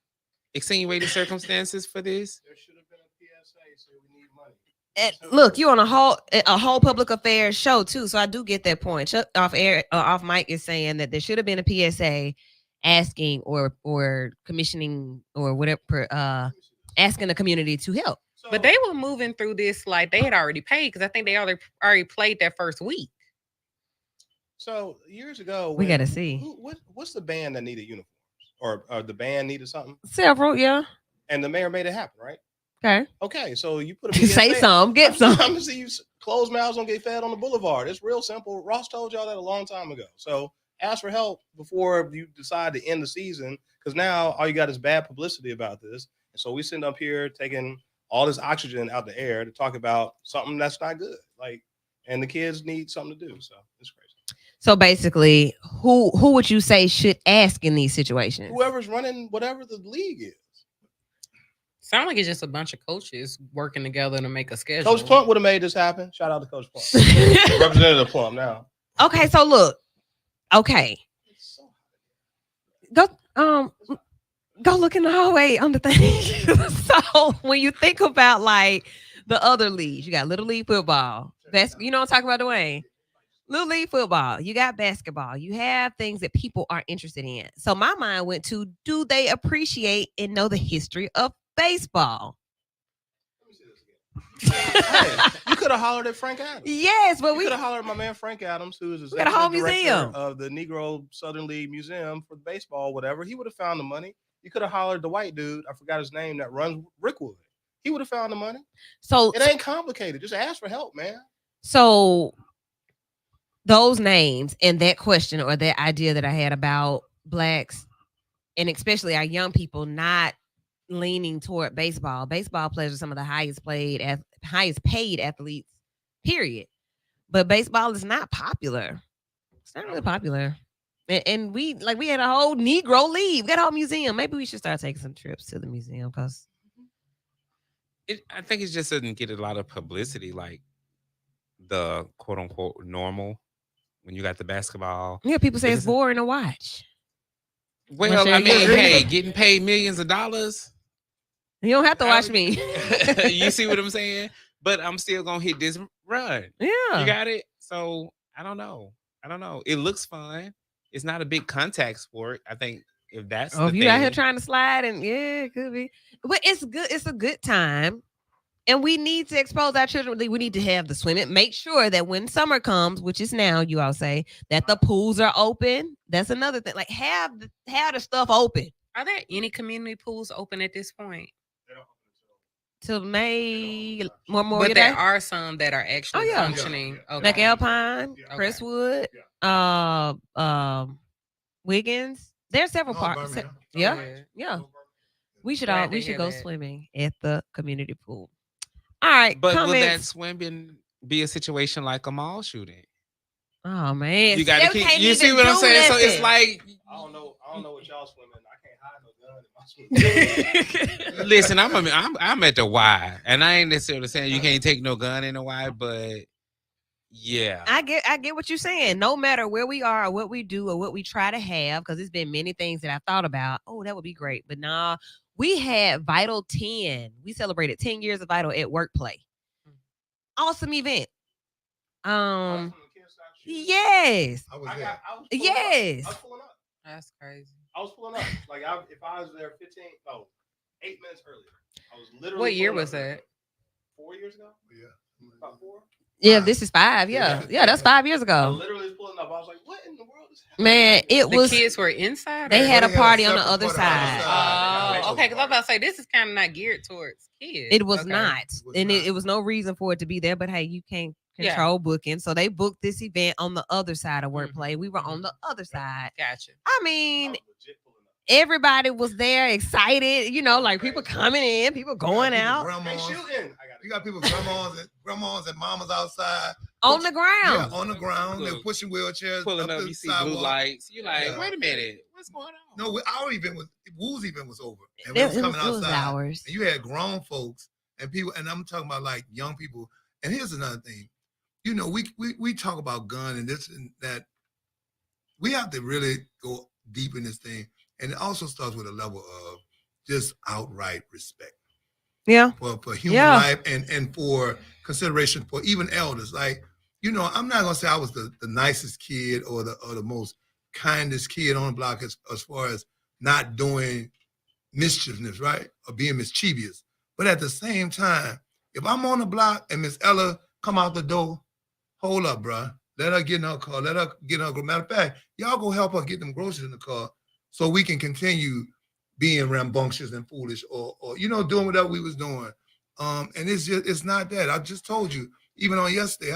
extenuating circumstances for this. There should have been a PSA saying we need money. And look, you on a whole public affairs show too, so I do get that point. Chuck off mic is saying that there should have been a PSA asking or commissioning or whatever, asking the community to help. So, But they were moving through this like they had already paid because I think they already played that first week. so years ago, We when- gotta see. what's the band that needed uniforms, or the band needed something, Several, yeah. and the mayor made it happen, right? Okay. Okay, so you put a Say PSA some, get some. I'm gonna see you closed mouths don't get fed on the boulevard. It's real simple. Ross told y'all that a long time ago. So ask for help before you decide to end the season, because now all you got is bad publicity about this. And so we sitting up here taking all this oxygen out the air to talk about something that's not good. Like, and the kids need something to do. So it's crazy. So basically, who would you say should ask in these situations? Whoever's running whatever the league is. Sound like it's just a bunch of coaches working together to make a schedule. Coach Plump would have made this happen. Shout out to Coach Plump. Representative Plump now. Okay, so look. Okay. Go look in the hallway on the thing. So when you think about like the other leagues, you got Little League football. You know what I'm talking about, Dwayne? Little League football. You got basketball. You have things that people are interested in. So my mind went to, do they appreciate and know the history of baseball? Hey, you could have hollered at Frank Adams. Yes, but You we could have hollered at my man Frank Adams, who is We got a whole museum. of the Negro Southern League Museum for baseball, whatever. He would have found the money. You could have hollered the white dude, I forgot his name, that runs Rickwood. He would have found the money. so It ain't complicated. Just ask for help, man. So those names and that question or that idea that I had about blacks and especially our young people not leaning toward baseball. Baseball players are some of the highest paid athletes, period. but baseball is not popular. It's not really popular. And we had a whole Negro League, got a whole museum. Maybe we should start taking some trips to the museum because I think it just doesn't get a lot of publicity, like the quote unquote normal when you got the basketball. yeah, people say But it's it's- boring to watch. Well, share I your mean, opinion. hey, getting paid millions of dollars. You don't have to watch me. You see what I'm saying? But I'm still gonna hit this run. Yeah. You got it. So I don't know. It looks fun. It's not a big contact sport. I think if that's Oh, the if you thing, out here trying to slide, and yeah, it could be. But it's good. It's a good time. And we need to expose our children. We need to have the swimming. Make sure that when summer comes, which is now, you all say that the pools are open. That's another thing. Like have the stuff open Are there any community pools open at this point? till May Memorial But Day. there are some that are actually yeah. functioning. Like Alpine, Yeah. Crestwood, Wiggins. There's several No, parks. Birmingham. Yeah, yeah. We should Glad to we should hear go that. swimming at the community pool. All right, but will that comments. swimming be a situation like a mall shooting? Oh man, You See, got they to keep. can't You even see what I'm do saying? So it's nothing. like, I don't know what y'all swimming. I can't hide no gun in my swim. listen, I'm at the Y, and I ain't necessarily saying you can't take no gun in the Y, but yeah, I get what you're saying. No matter where we are or what we do or what we try to have, because there's been many things that I've thought about. Oh, that would be great. But nah, we had Vital 10. We celebrated 10 years of Vital at Workplay. Awesome event. Yes. I was there. Yes. I was pulling up. That's crazy. I was pulling up. Like if I was there 8 minutes earlier. I was literally. What year pulling was up. that? 4 years ago. Yeah. About 4. Yeah, this is 5. Yeah. Yeah, that's 5 years I ago. literally was pulling up. I was like, "What in the world is happening?" Man, it The was kids were inside. they or- had a They had a party on the separate other party on the other side. side. Oh, okay. Because I was about to say this is kind of not geared towards kids. It was Okay. not. was And not. it was no reason for it to be there, but hey, you can't Yeah. control booking. So they booked this event on the other side of Mhm. Workplay. We were on the other side. Gotcha. I I mean, was legit pulling up. everybody was there excited, like people coming in, people going People, out They grandmas. shooting. You got people, grandmas and mamas outside. on the Yeah, ground. on the ground. They're Look, pushing wheelchairs. pulling up, the you see blue sidewalk. lights. You're like, Yeah. wait a minute, what's going on? No, our event was Woo's event was over, and we It was was, coming it was outside. ours. And you had grown folks and people, and I'm talking about like young people. And here's another thing, we talk about gun and this and that. We have to really go deep in this thing, and it also starts with a level of just outright respect Yeah. for human Yeah. life and for consideration for even elders. Like, I'm not gonna say I was the nicest kid or the most kindest kid on the block as far as not doing mischievousness, right? Or being mischievous. But at the same time, if I'm on the block and Miss Ella come out the door, hold up, bruh. Let her get in her car. Let her get in her car. Matter of fact, y'all go help her get them groceries in the car so we can continue being rambunctious and foolish or doing whatever we was doing. And it's not that. I just told you, even on yesterday,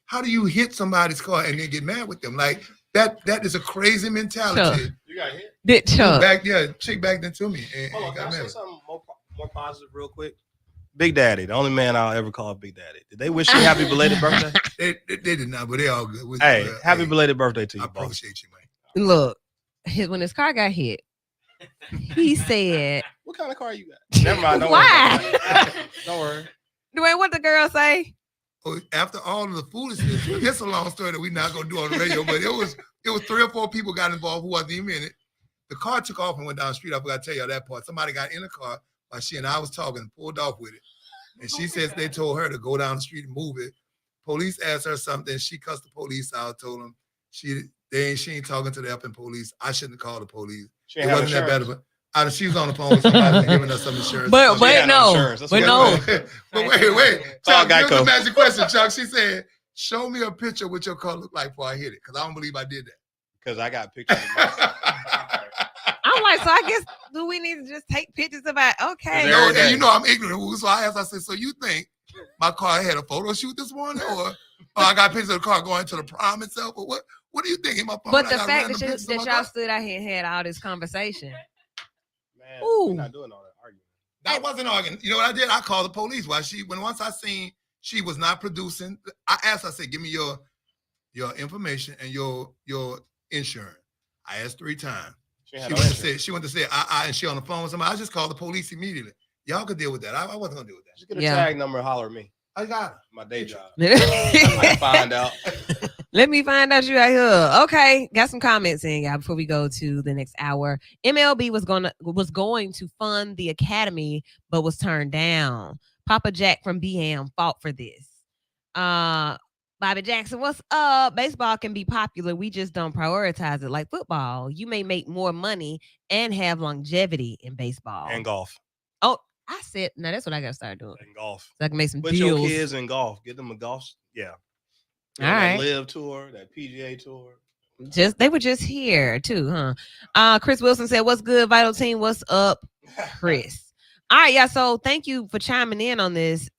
how do you hit somebody's car and then get mad with them? Like that is a crazy mentality. You got hit. Did Chuck. Chick backed into me and Hold on, got can I mad say with something more positive real quick? Big Daddy, the only man I'll ever call Big Daddy. Did they wish you happy belated birthday? They did not, but they all good. Hey, happy belated birthday to I you, boss. appreciate you, man. Look, when his car got hit, he said, What kind of car you got? Never mind. Don't Why? worry. about it. Don't worry. Dwayne, what the girl say? Oh, after all of the foolishness, it's a long story that we're not gonna do on the radio, but it was 3 or 4 people got involved who wasn't even in it. The car took off and went down the street. I forgot to tell you that part. Somebody got in the car while she and I was talking and pulled off with it. And she says they told her to go down the street and move it. Police asked her something. She cussed the police out, told them she ain't talking to the effing police. I shouldn't have called the police. She It ain't have wasn't that bad insurance. of a. She was on the phone with somebody and giving us some insurance. But She had no no, insurance. That's but what no. it was. But wait. all Chuck, here's Geico. the magic question, Chuck. She said, show me a picture of what your car looked like before I hit it. Because I don't believe I did Because I got pictures of myself. that. I'm like, so I guess do we need to just take pictures of it? Okay. There- No, and I'm ignorant. So I asked, I said, so you think my car had a photo shoot this morning? Or I got pictures of the car going to the prom itself? Or what do you think in my phone? But I the got fact random that, pictures of that my y'all car? stood out here and had all this conversation. Man, Ooh. we're not doing all that arguing. I wasn't arguing. You know what I did? I called the police. Once I seen She was not producing. I asked, I said, give me your information and your insurance. I asked 3 times. She She had no went to insurance. say, and she on the phone with somebody. I just called the police immediately. Y'all could deal with that. I wasn't gonna deal with that. Just get a Yeah. tag number and holler at me. I got her. My day job. I can find out. Let me find out you out here. Okay, got some comments in, y'all, before we go to the next hour. MLB was going to fund the academy, but was turned down. Papa Jack from BM fought for this. Bobby Jackson, what's up? Baseball can be popular. We just don't prioritize it like football. You may make more money and have longevity in baseball. And golf. Oh, I said, no, that's what I got to start doing. And golf. So I can make some Put deals. your kids in golf. Get them a golf. Yeah. All That right. Live tour, that PGA tour. They were just here too, huh? Chris Wilson said, "What's good, Vital Team? What's up, Chris?" All right, yeah. So thank you for chiming in on this.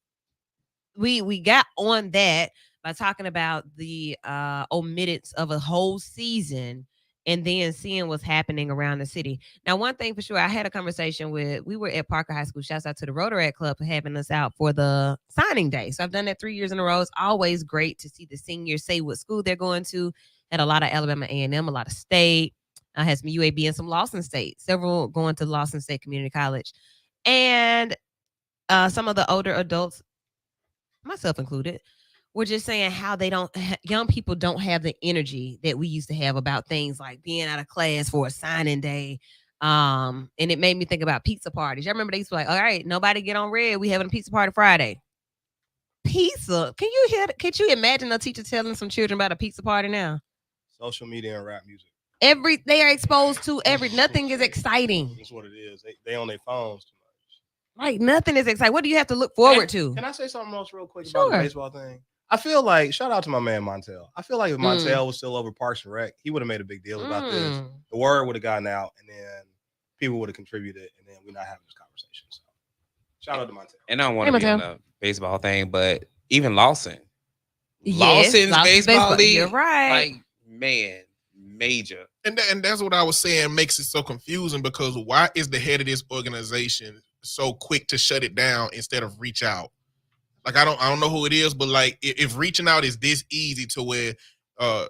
We got on that by talking about the omittance of a whole season and then seeing what's happening around the city. Now, one thing for sure, I had a conversation we were at Parker High School. Shouts out to the Rotaract Club for having us out for the signing day. So I've done that 3 years in a row. It's always great to see the seniors say what school they're going to. Had a lot of Alabama A&M, a lot of state. Had some UAB and some Lawson State. Several going to Lawson State Community College. And some of the older adults, myself included, we're just saying how young people don't have the energy that we used to have about things like being out of class for a signing day. And it made me think about pizza parties. I remember they used to be like, all right, nobody get on red. We having a pizza party Friday. Pizza. Could you imagine a teacher telling some children about a pizza party now? Social media and rap music. They are exposed to nothing is exciting. That's what it is. They on their phones too much. Like nothing is exciting. What do you have to look forward to? Can I say something else real quick about the Sure. baseball thing? I feel like, shout out to my man Montel. I feel like if Montel was still over Parks and Rec, he would have made a big deal about this. The word would have gotten out, and then people would have contributed, and then we're not having this conversation. So, shout out to Montel. And I don't want to be on Mateo. the baseball thing, but even Lawson. Yes, Lawson's Lawson's baseball league. You're right. Like, man, major. And that's what I was saying makes it so confusing, because why is the head of this organization so quick to shut it down instead of reach out? Like, I don't know who it is, but like if reaching out is this easy to where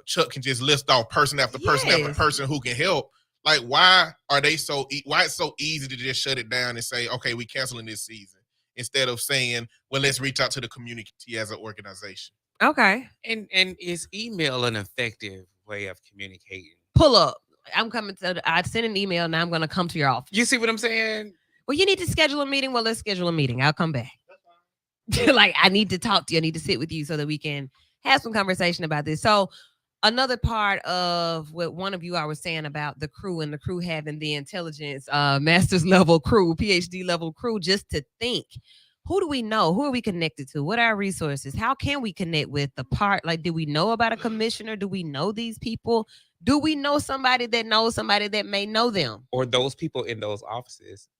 Chuck can just list off person after person after Yes. person who can help, like why it's so easy to just shut it down and say, okay, we canceling this season, instead of saying, well, let's reach out to the community as an organization. Okay. And is email an effective way of communicating? Pull up. I'm coming to. I sent an email. Now I'm going to come to your office. You see what I'm saying? Well, you need to schedule a meeting. Well, let's schedule a meeting. I'll come back. Like, I need to talk to you. I need to sit with you so that we can have some conversation about this. So another part of what one of you all was saying about the crew and the crew having the intelligence, master's level crew, PhD level crew, just to think, who do we know? Who are we connected to? What are our resources? How can we connect with the part? Like, do we know about a commissioner? Do we know these people? Do we know somebody that knows somebody that may know them? Or those people in those offices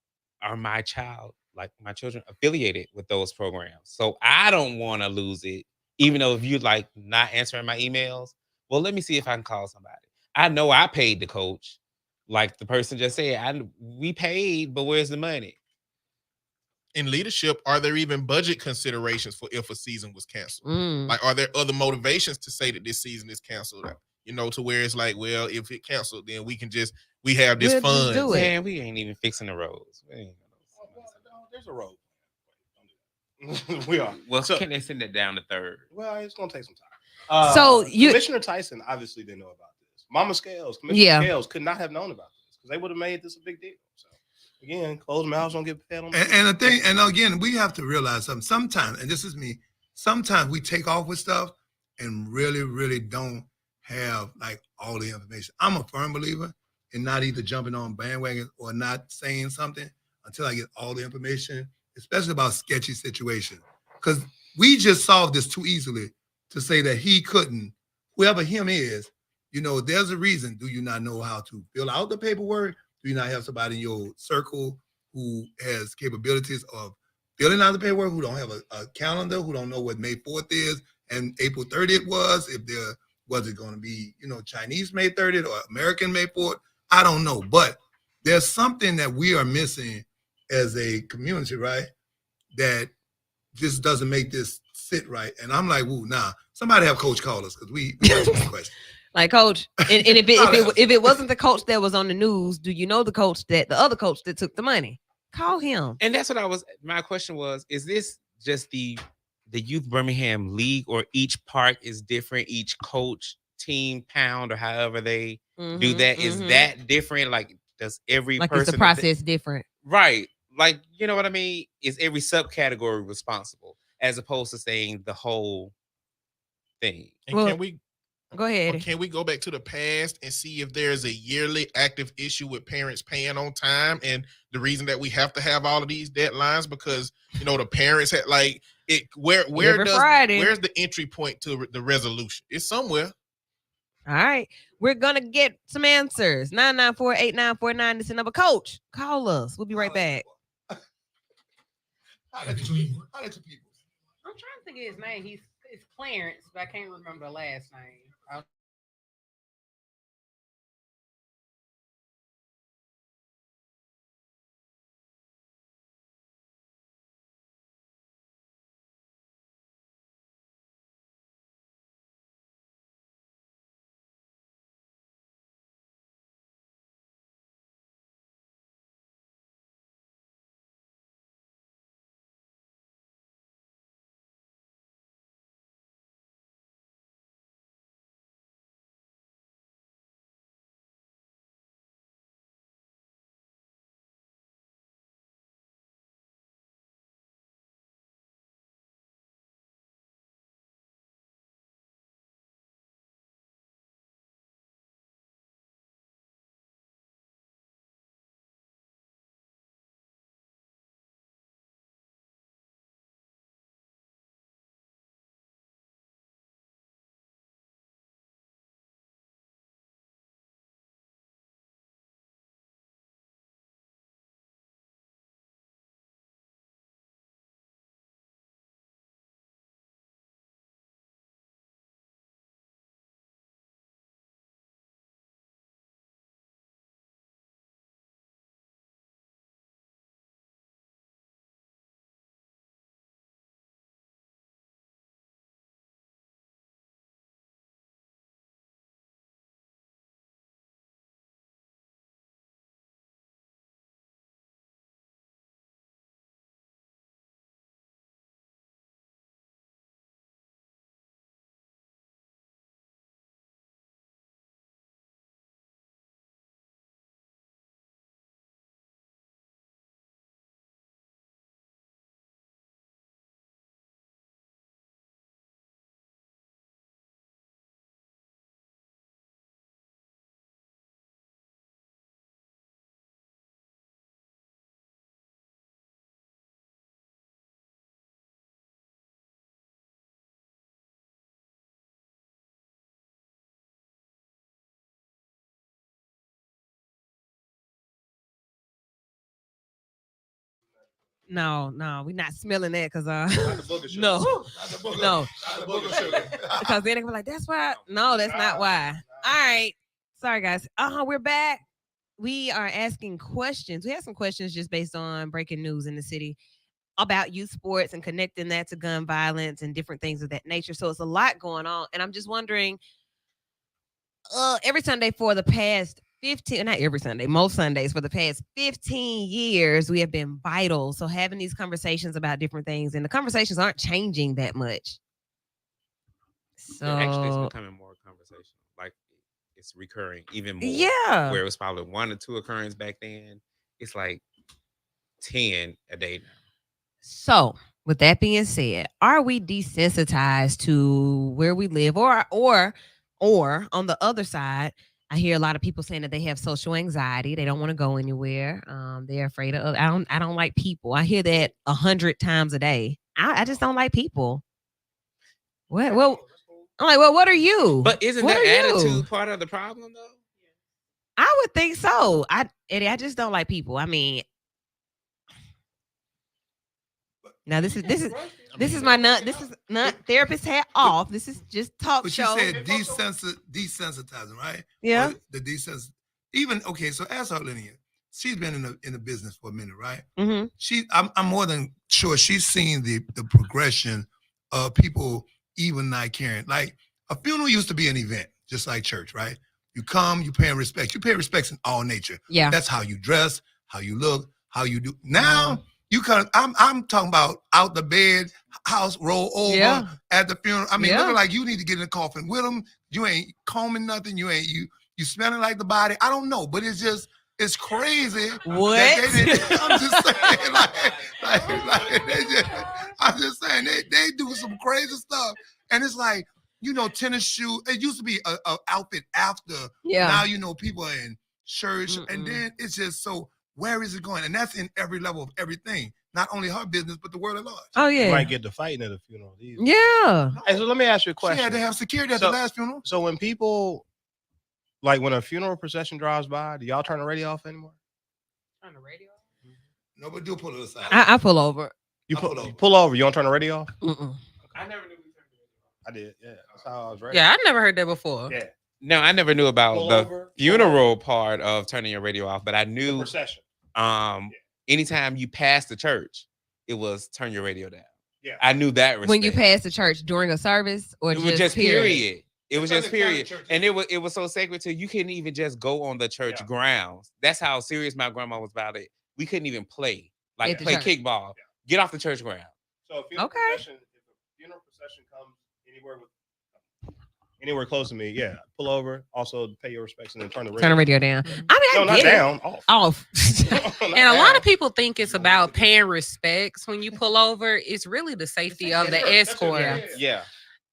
are my children affiliated with those programs. So I don't want to lose it, even though if you like not answering my emails, well, let me see if I can call somebody. I know I paid the coach. Like the person just said, we paid, but where's the money? In leadership, are there even budget considerations for if a season was canceled? Mm. Like, are there other motivations to say that this season is canceled? You know, to where it's like, well, if it canceled, then we have this We'll just fund. do it. Man, we ain't even fixing the roads. We ain't There's a road. We are. well, So- can they send it down to third? Well, it's gonna take some time. So you- Commissioner Tyson obviously didn't know about this. Mama Scales, Commissioner Yeah. Scales could not have known about this because they would have made this a big deal. So again, closed mouths don't get fed on. And the thing, and again, we have to realize something. Sometimes, and this is me, sometimes we take off with stuff and really, really don't have like all the information. I'm a firm believer in not either jumping on bandwagon or not saying something until I get all the information, especially about sketchy situations. Because we just solved this too easily to say that he couldn't, whoever him is, you know, there's a reason. Do you not know how to fill out the paperwork? Do you not have somebody in your circle who has capabilities of filling out the paperwork, who don't have a calendar, who don't know what May 4th is and April 30th was? If there was it going to be, you know, Chinese May 30th or American May 4th? I don't know. But there's something that we are missing as a community, right? That just doesn't make this sit right. And I'm like, woo, nah. Somebody have coach call us because we got some questions. Like, coach, and if it wasn't the coach that was on the news, do you know the other coach that took the money? Call him. And that's what my question was, is this just the Youth Birmingham League, or each park is different, each coach, team, pound, or however they do that? Is that different? Like, does every like person it's the process different? Right. Like, you know what I mean? Is every subcategory responsible as opposed to saying the whole thing? And Well, can we Go ahead. can we go back to the past and see if there's a yearly active issue with parents paying on time, and the reason that we have to have all of these deadlines because the parents had like it where's the entry point to the resolution? It's somewhere. All right. We're going to get some answers. 994-8949 is the number. Coach, call us. We'll be right back. How did you people? I'm trying to think of his name. It's Clarence, but I can't remember the last name. No, we're not smelling that because Not the booger sugar. no, Not the booger. no, Not the booger sugar. because then they be like, that's why. No, that's not why. All right, sorry guys. We're back. We are asking questions. We have some questions just based on breaking news in the city about youth sports and connecting that to gun violence and different things of that nature. So it's a lot going on, and I'm just wondering. Every Sunday for the past 15, not every Sunday, most Sundays for the past 15 years, we have been vital. So having these conversations about different things, and the conversations aren't changing that much. So Actually, it's becoming more conversational. Like, it's recurring even more. yeah. Where it was probably 1 or 2 occurrences back then, it's like 10 a day now. So with that being said, are we desensitized to where we live, or on the other side, I hear a lot of people saying that they have social anxiety. They don't want to go anywhere. They're afraid of. I don't like people. I hear that 100 times a day. I just don't like people. What? Well, I'm like, well, what are you? But isn't What that are you? attitude part of the problem, though? I would think so. Eddie, I just don't like people. I mean, now this is my not therapist hat off. This is just talk But show. you said desensitizing, right? Yeah. Or the desens. Even okay. So ask her, Linnea. She's been in the business for a minute, right? Mm-hmm. I'm more than sure she's seen the progression people even not caring. Like a funeral used to be an event, just like church, right? You come, you pay respect. You pay respects in all nature. Yeah. That's how you dress, how you look, how you do. Now you kind of, I'm talking about out the bed, house roll over Yeah. at the funeral. I mean, Yeah. looking like you need to get in the coffin with them. You ain't combing nothing. You smelling like the body. I don't know, but it's just, it's crazy. What? that they did- I'm just saying, like they just, I'm just saying they do some crazy stuff, and it's like, tennis shoe. It used to be a outfit after. Yeah. Now people are in church, and Mm-mm. then it's just so. Where is it going? And that's in every level of everything. Not only her business, but the world at large. Oh You yeah. might get to fighting at a funeral. These days. Yeah. Hey, so let me ask you a She question. had to have security at So- the last funeral. So when people, like when a funeral procession drives by, do y'all turn the radio off anymore? On the radio. No, but do pull it aside. I pull over. You I pull, pull over. you pull over. You don't turn the radio off? Mm-mm. I never knew we turned the radio off. I did. Yeah, that's how I was raised. Yeah, I never heard that before. Yeah. No, I never knew about Pull the over, pull funeral part of turning your radio off, but I The knew procession. anytime you passed the church, it was turn your radio down. Yeah. I knew that respect. When you pass the church during a service or it was just period. It was That's just how the period. church is. And it was so sacred to you couldn't even just go on the church Yeah. grounds. That's how serious my grandma was about it. We couldn't even play. Like At the play church. kickball. Get off the church ground. So if funeral Okay. procession, if a funeral procession comes anywhere close to me, yeah, pull over. Also pay your respects and then turn the radio. Turn the radio down. Mhm. I mean, No, I not get it. down. Off. Off. Not And a lot down. of people think it's about paying respects when you pull over. It's really the safety of the That's it, escort. yeah. Yeah.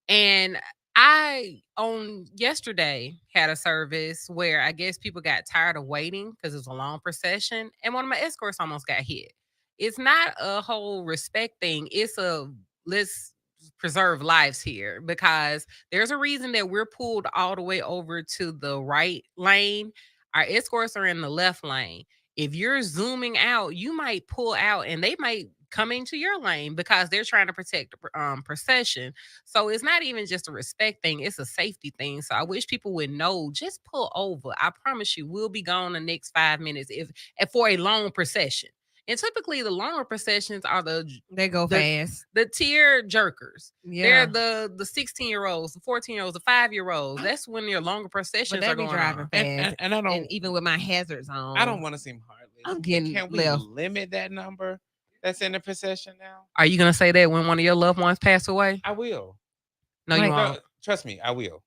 And I on yesterday had a service where I guess people got tired of waiting because it was a long procession, and one of my escorts almost got hit. It's not a whole respect thing. It's a let's preserve lives here because there's a reason that we're pulled all the way over to the right lane. Our escorts are in the left lane. If you're zooming out, you might pull out and they might come into your lane because they're trying to protect the procession. So it's not even just a respect thing, it's a safety thing. So I wish people would know, just pull over. I promise you, we'll be gone the next 5 minutes if for a long procession. And typically the longer processions are They go The- fast. the tear jerkers. Yeah. They're the 16-year-olds, the 14-year-olds, the 5-year-olds. That's when your longer processions But are they be going driving on. fast. And I don't And even with my hazards on. I don't want to seem heartless. I'm but getting can we left. limit that number that's in the procession now? Are you gonna say that when one of your loved ones pass away? I will. No, Like, you won't. Trust me, I will.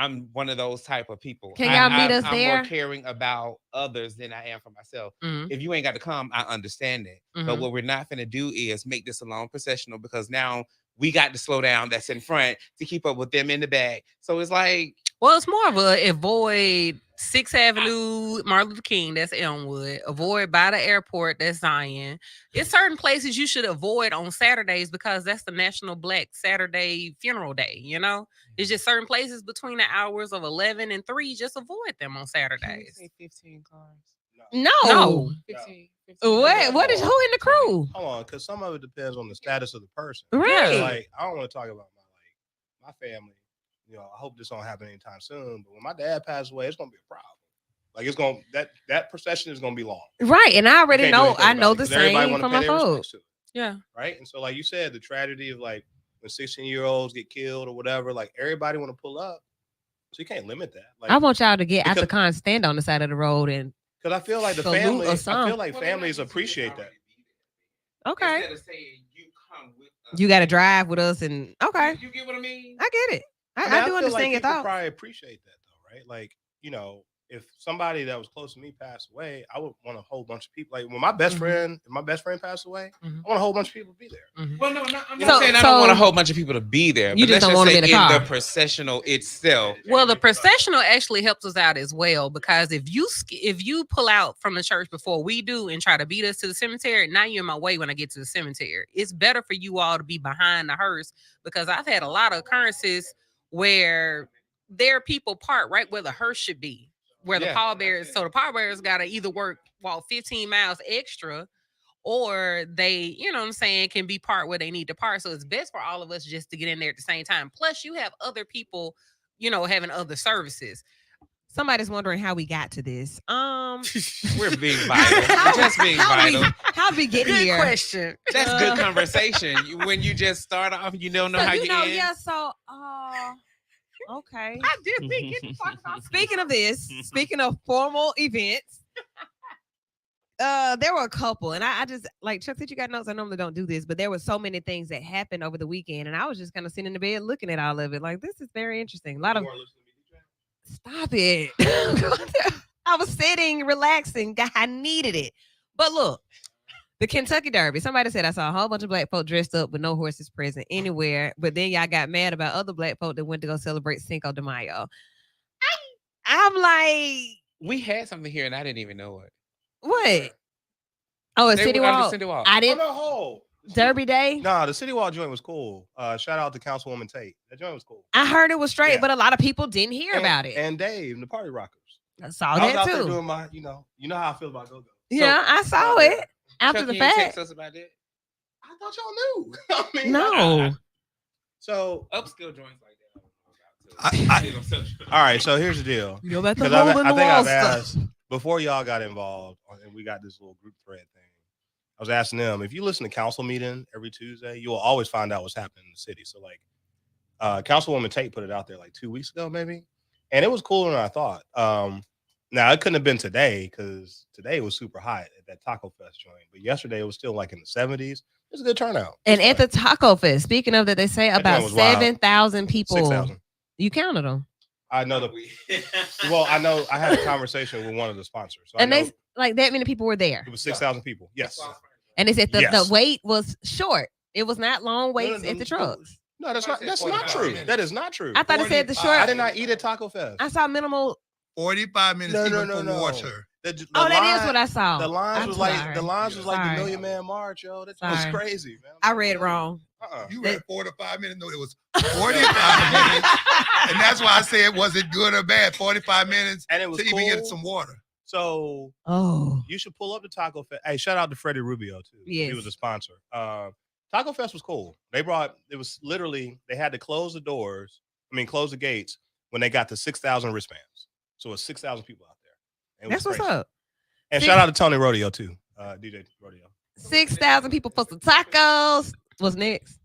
I'm one of those type of people. Can y'all meet us I'm there? more caring about others than I am for myself. Mhm. If you ain't got to come, I understand it. But Mhm. what we're not going to do is make this a long processional because now we got to slow down that's in front to keep up with them in the back. So it's like, Well, it's more of a avoid 6th Avenue, Martin Luther King, that's Elmwood. Avoid by the airport, that's Zion. It's certain places you should avoid on Saturdays because that's the National Black Saturday Funeral Day, you know? It's just certain places between the hours of 11 and 3, just avoid them on can we Saturdays. say 15 cars? No. No. 15. What is who in the crew? Hold on, because some of it depends on the status of the person. Right. Like, I don't want to talk about my family. I hope this don't happen anytime soon. But when my dad passed away, it's gonna be a problem. Like it's gonna that procession is gonna be long. Right. And I already You can't do know anything I about know it, the 'cause everybody same wanna from pay my their folks. respects to it, Yeah. right? And so, like you said, the tragedy of like when 16-year-olds get killed or whatever, like everybody want to pull up, so you can't limit that. Like, I want y'all to get out the because- con, stand on the side of the road and because I feel like the salute family, or I something. feel like families appreciate that. okay. Instead of saying you come with us. You gotta drive with us and okay. You get what I mean? I get it. I mean, do feel understand like your people thought. probably appreciate that though, right? Like, if somebody that was close to me passed away, I would want a whole bunch of people. Like when my best Mhm. friend, if my best friend passed away, Mhm. I want a whole bunch of people to be there. Well, no, I'm So- not saying I don't want a so- whole bunch of people to be there. You but just let's don't want 'em say in the car. the processional itself. Well, the processional actually helps us out as well because if you pull out from the church before we do and try to beat us to the cemetery, now you're in my way when I get to the cemetery. It's better for you all to be behind the hearse because I've had a lot of occurrences where there are people parked right where the hearse should be, where the Yeah, pallbearers. So the pallbearers got to either walk 15 miles extra, or they, you know what I'm saying, can be parked where they need to park. So it's best for all of us just to get in there at the same time. Plus, you have other people, having other services. Somebody's wondering how we got to this. We're being vital. We're just being vital. How we get Good here? question. That's good conversation. When you just start off, you don't know So how you you know, end. yeah. So, okay. I did think get the fuck about Speaking of this, speaking of formal events, there were a couple, and I just like Chuck said you got notes. I normally don't do this, but there were so many things that happened over the weekend, and I was just kind of sitting in the bed looking at all of it. Like, this is very interesting. A lot of stop it. I was sitting, relaxing. I needed it. But look, the Kentucky Derby. Somebody said I saw a whole bunch of black folk dressed up with no horses present anywhere. But then y'all got mad about other black folk that went to go celebrate Cinco de Mayo. I'm like, We had something here and I didn't even know it. what? Oh, a They City were under Walk. City Walk. I Oh, didn't. no, hold. Derby Day. Nah, the City Wall joint was cool. Shout out to Councilwoman Tate. That joint was cool. I heard it was straight, Yeah. but a lot of people didn't hear And- about it. And Dave, and the Party Rockers. I saw I was that out there too. doing my, you know how I feel about go-go. Yeah, I saw yeah. it after Chuck, the you ain't fact. text us about that. I thought y'all knew. I mean, No. So, Upskill joints like that. I don't know about too. all right. So here's the deal. You know about the Because hole in I the think wall I've stuff. asked before y'all got involved, and we got this little group thread thing. I was asking them, if you listen to council meeting every Tuesday, you will always find out what's happening in the city. So like, Councilwoman Tate put it out there like 2 weeks ago, maybe, and it was cooler than I thought. Now it couldn't have been today because today was super hot at that Taco Fest joint, but yesterday it was still like in the 70s. It was a good turnout. And at the Taco Fest, speaking of that, they say That about joint was wild. 7,000 people. 6,000. You counted them. I know well, I know I had a conversation with one of the sponsors. So I And know they like that many people were there. it was 6,000 people. Yes. And they said the Yes. wait was short. It was not long waits no, at the trucks. No, that's not 45 true. minutes. That is not true. I thought it said the 45. short. I did not eat at Taco Fest. I saw minimal. 45 minutes No, even no, for no. water. The Oh, that is line- what I saw. The lines I'm was like sorry. the Sorry. Million Man March, yo. That was Sorry. crazy, man. I read it wrong. You That- read 4 to 5 minutes. No, it was 45 minutes. And that's why I said, was it good or bad? 45 minutes And it was to even cool. get some water. So Oh, you should pull up the Taco Fest. Hey, shout out to Freddie Rubio too. Yes. He was a sponsor. Taco Fest was cool. It was literally, they had to close the close the gates when they got to 6,000 wristbands. So it's 6,000 people out there. It was that's what's crazy. up. And Six- shout out to Tony Rodeo too. DJ Rodeo. 6,000 people for some tacos. What's next?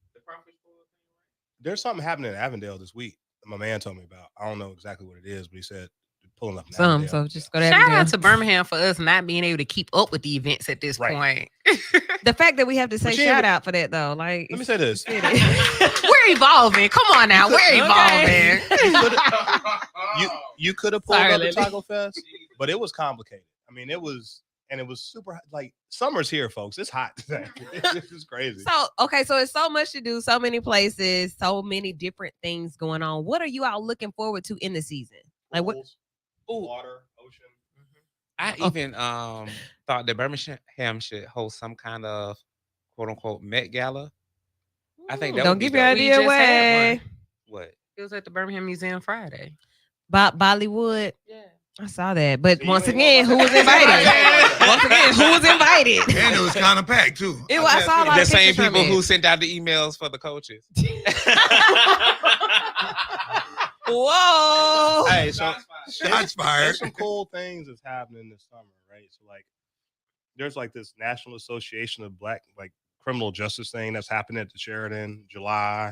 There's something happening in Avondale this week that my man told me about. I don't know exactly what it is, but he said pulling up in Some. Avondale. So just go to Shout Avondale. out to Birmingham for us not being able to keep up with the events at this Right. point. The fact that we have to say But she shout ain't- out for that though, like Let me say this. We're evolving. Come on now. We're Okay. evolving. You could have pulled Sorry, up the Lily. Taco Fest, but it was complicated. I mean, it was super like summer's here, folks. It's hot today. This is crazy. So okay, so it's so much to do, so many places, so many different things going on. What are you all looking forward to in the season? Like what? Pools, water, ocean. I Oh. even thought that Birmingham should host some kind of quote unquote Met Gala. I think that Don't would be give your dope. idea We just had away. What? It was at the Birmingham Museum Friday. Bollywood. Yeah. I saw that, but See, you once ain't again, know who was about invited? that. Once again, who was invited? And it was kind of packed too. It was- I saw a lot The of same pictures from people it. who sent out the emails for the coaches. Whoa! Hey, so Shots fired. there's some cool things that's happening this summer, right? So like, there's like this National Association of Black Criminal Justice thing that's happening at the Sheridan, July.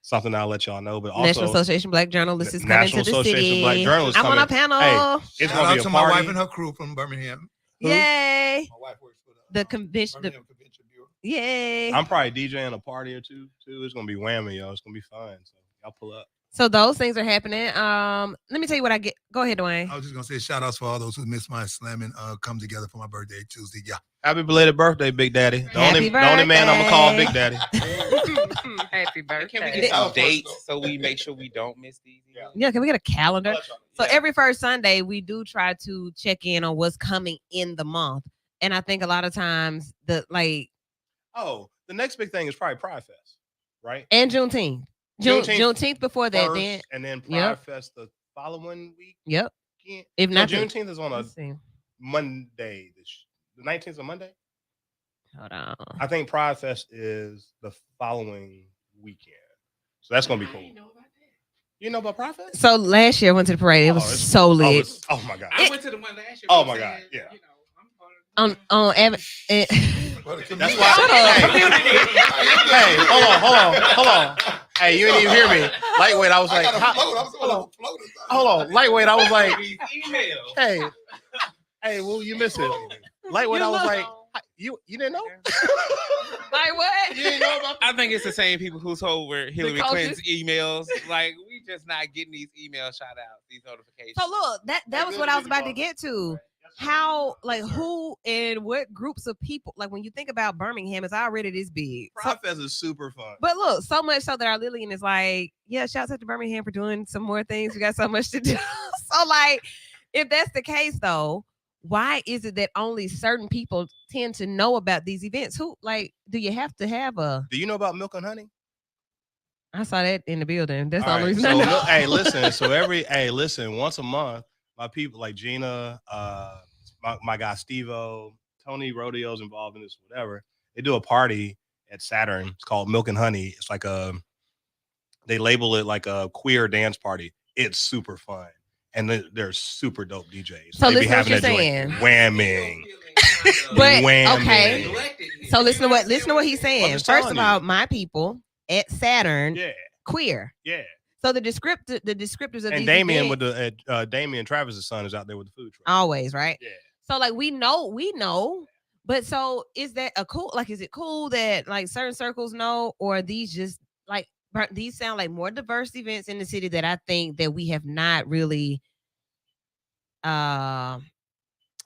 Something I'll let y'all know, but also National Association of Black Journalists is coming National to the Association city. of Black Journalists I'm on a coming. panel. It's Shout gonna out be a to my party. wife and her crew from Birmingham. Who? Yay! My wife works for The convention. Birmingham Convention Bureau. Yay! I'm probably DJing a party or two too. It's gonna be whammy, yo. It's gonna be fun. So y'all pull up. So those things are happening. Let me tell you what I get. Go ahead, Dwayne. I was just gonna say shout outs for all those who missed my slamming come together for my birthday Tuesday. Yeah. Happy belated birthday, Big Daddy. The Happy only man I'm gonna call birthday. Big Daddy. Happy birthday. Can we get some dates so we make sure we don't miss these? events? Yeah, can we get a calendar? So Yeah. every first Sunday, we do try to check in on what's coming in the month. And I think a lot of times the Oh, the next big thing is probably Pride Fest, right? and Juneteenth. Juneteenth before that, First, then and then Pride Yep. Fest the following week. yep. If If not the- Juneteenth is on a let's see. Monday. The 19th is a Monday. Hold on. I think Pride Fest is the following weekend. So that's gonna be cool. You know about Prophet? So last year I went to the parade. It was it's- so lit. Oh my god. I went to the one last year. Oh but my I'm God, saying, yeah. you know, I'm On Well, the That's community- why. Shut up. Hey, hold on. Hey, you didn't even hear me. Lightweight, I was I like, got a how- float. I was hold on. on a float. hold on. Lightweight, I was like, These emails. hey, well, you missed it. Lightweight, I was like, you didn't know? Like what? You didn't know about I think it's the same people who told where Hillary coaches? Clinton's emails. Like, we just not getting these email shout outs, these notifications. So look, that was what I was about to get to. How, like, who and what groups of people, like, when you think about Birmingham, it's already this big. So, Prophet is super fun. but look, so much so that our Lillian is like, yeah, shouts out to Birmingham for doing some more things. We got so much to do. So, like, if that's the case, though, why is it that only certain people tend to know about these events? Who, like, do you have to have a? Do you know about Milk and Honey? I saw that in the building. That's the All only right, reason I so know. look, hey, listen. So listen. Once a month, my people like Gina, my guy Steve-O, Tony Rodeo's involved in this, whatever. They do a party at Saturn. It's called Milk and Honey. It's like they label it like a queer dance party. It's super fun, and they're super dope DJs. So they be listen to what having you're that joint saying. whamming. But Whamming. okay, so listen to what he's saying. just First telling of you. all, my people at Saturn, Yeah, queer. yeah. So the descriptors of And these Damien events, with the Damien Travis's son is out there with the food truck. always right. Yeah. So like we know, but so is that a cool? Like, is it cool that like certain circles know, or are these just like these sound like more diverse events in the city that I think that we have not really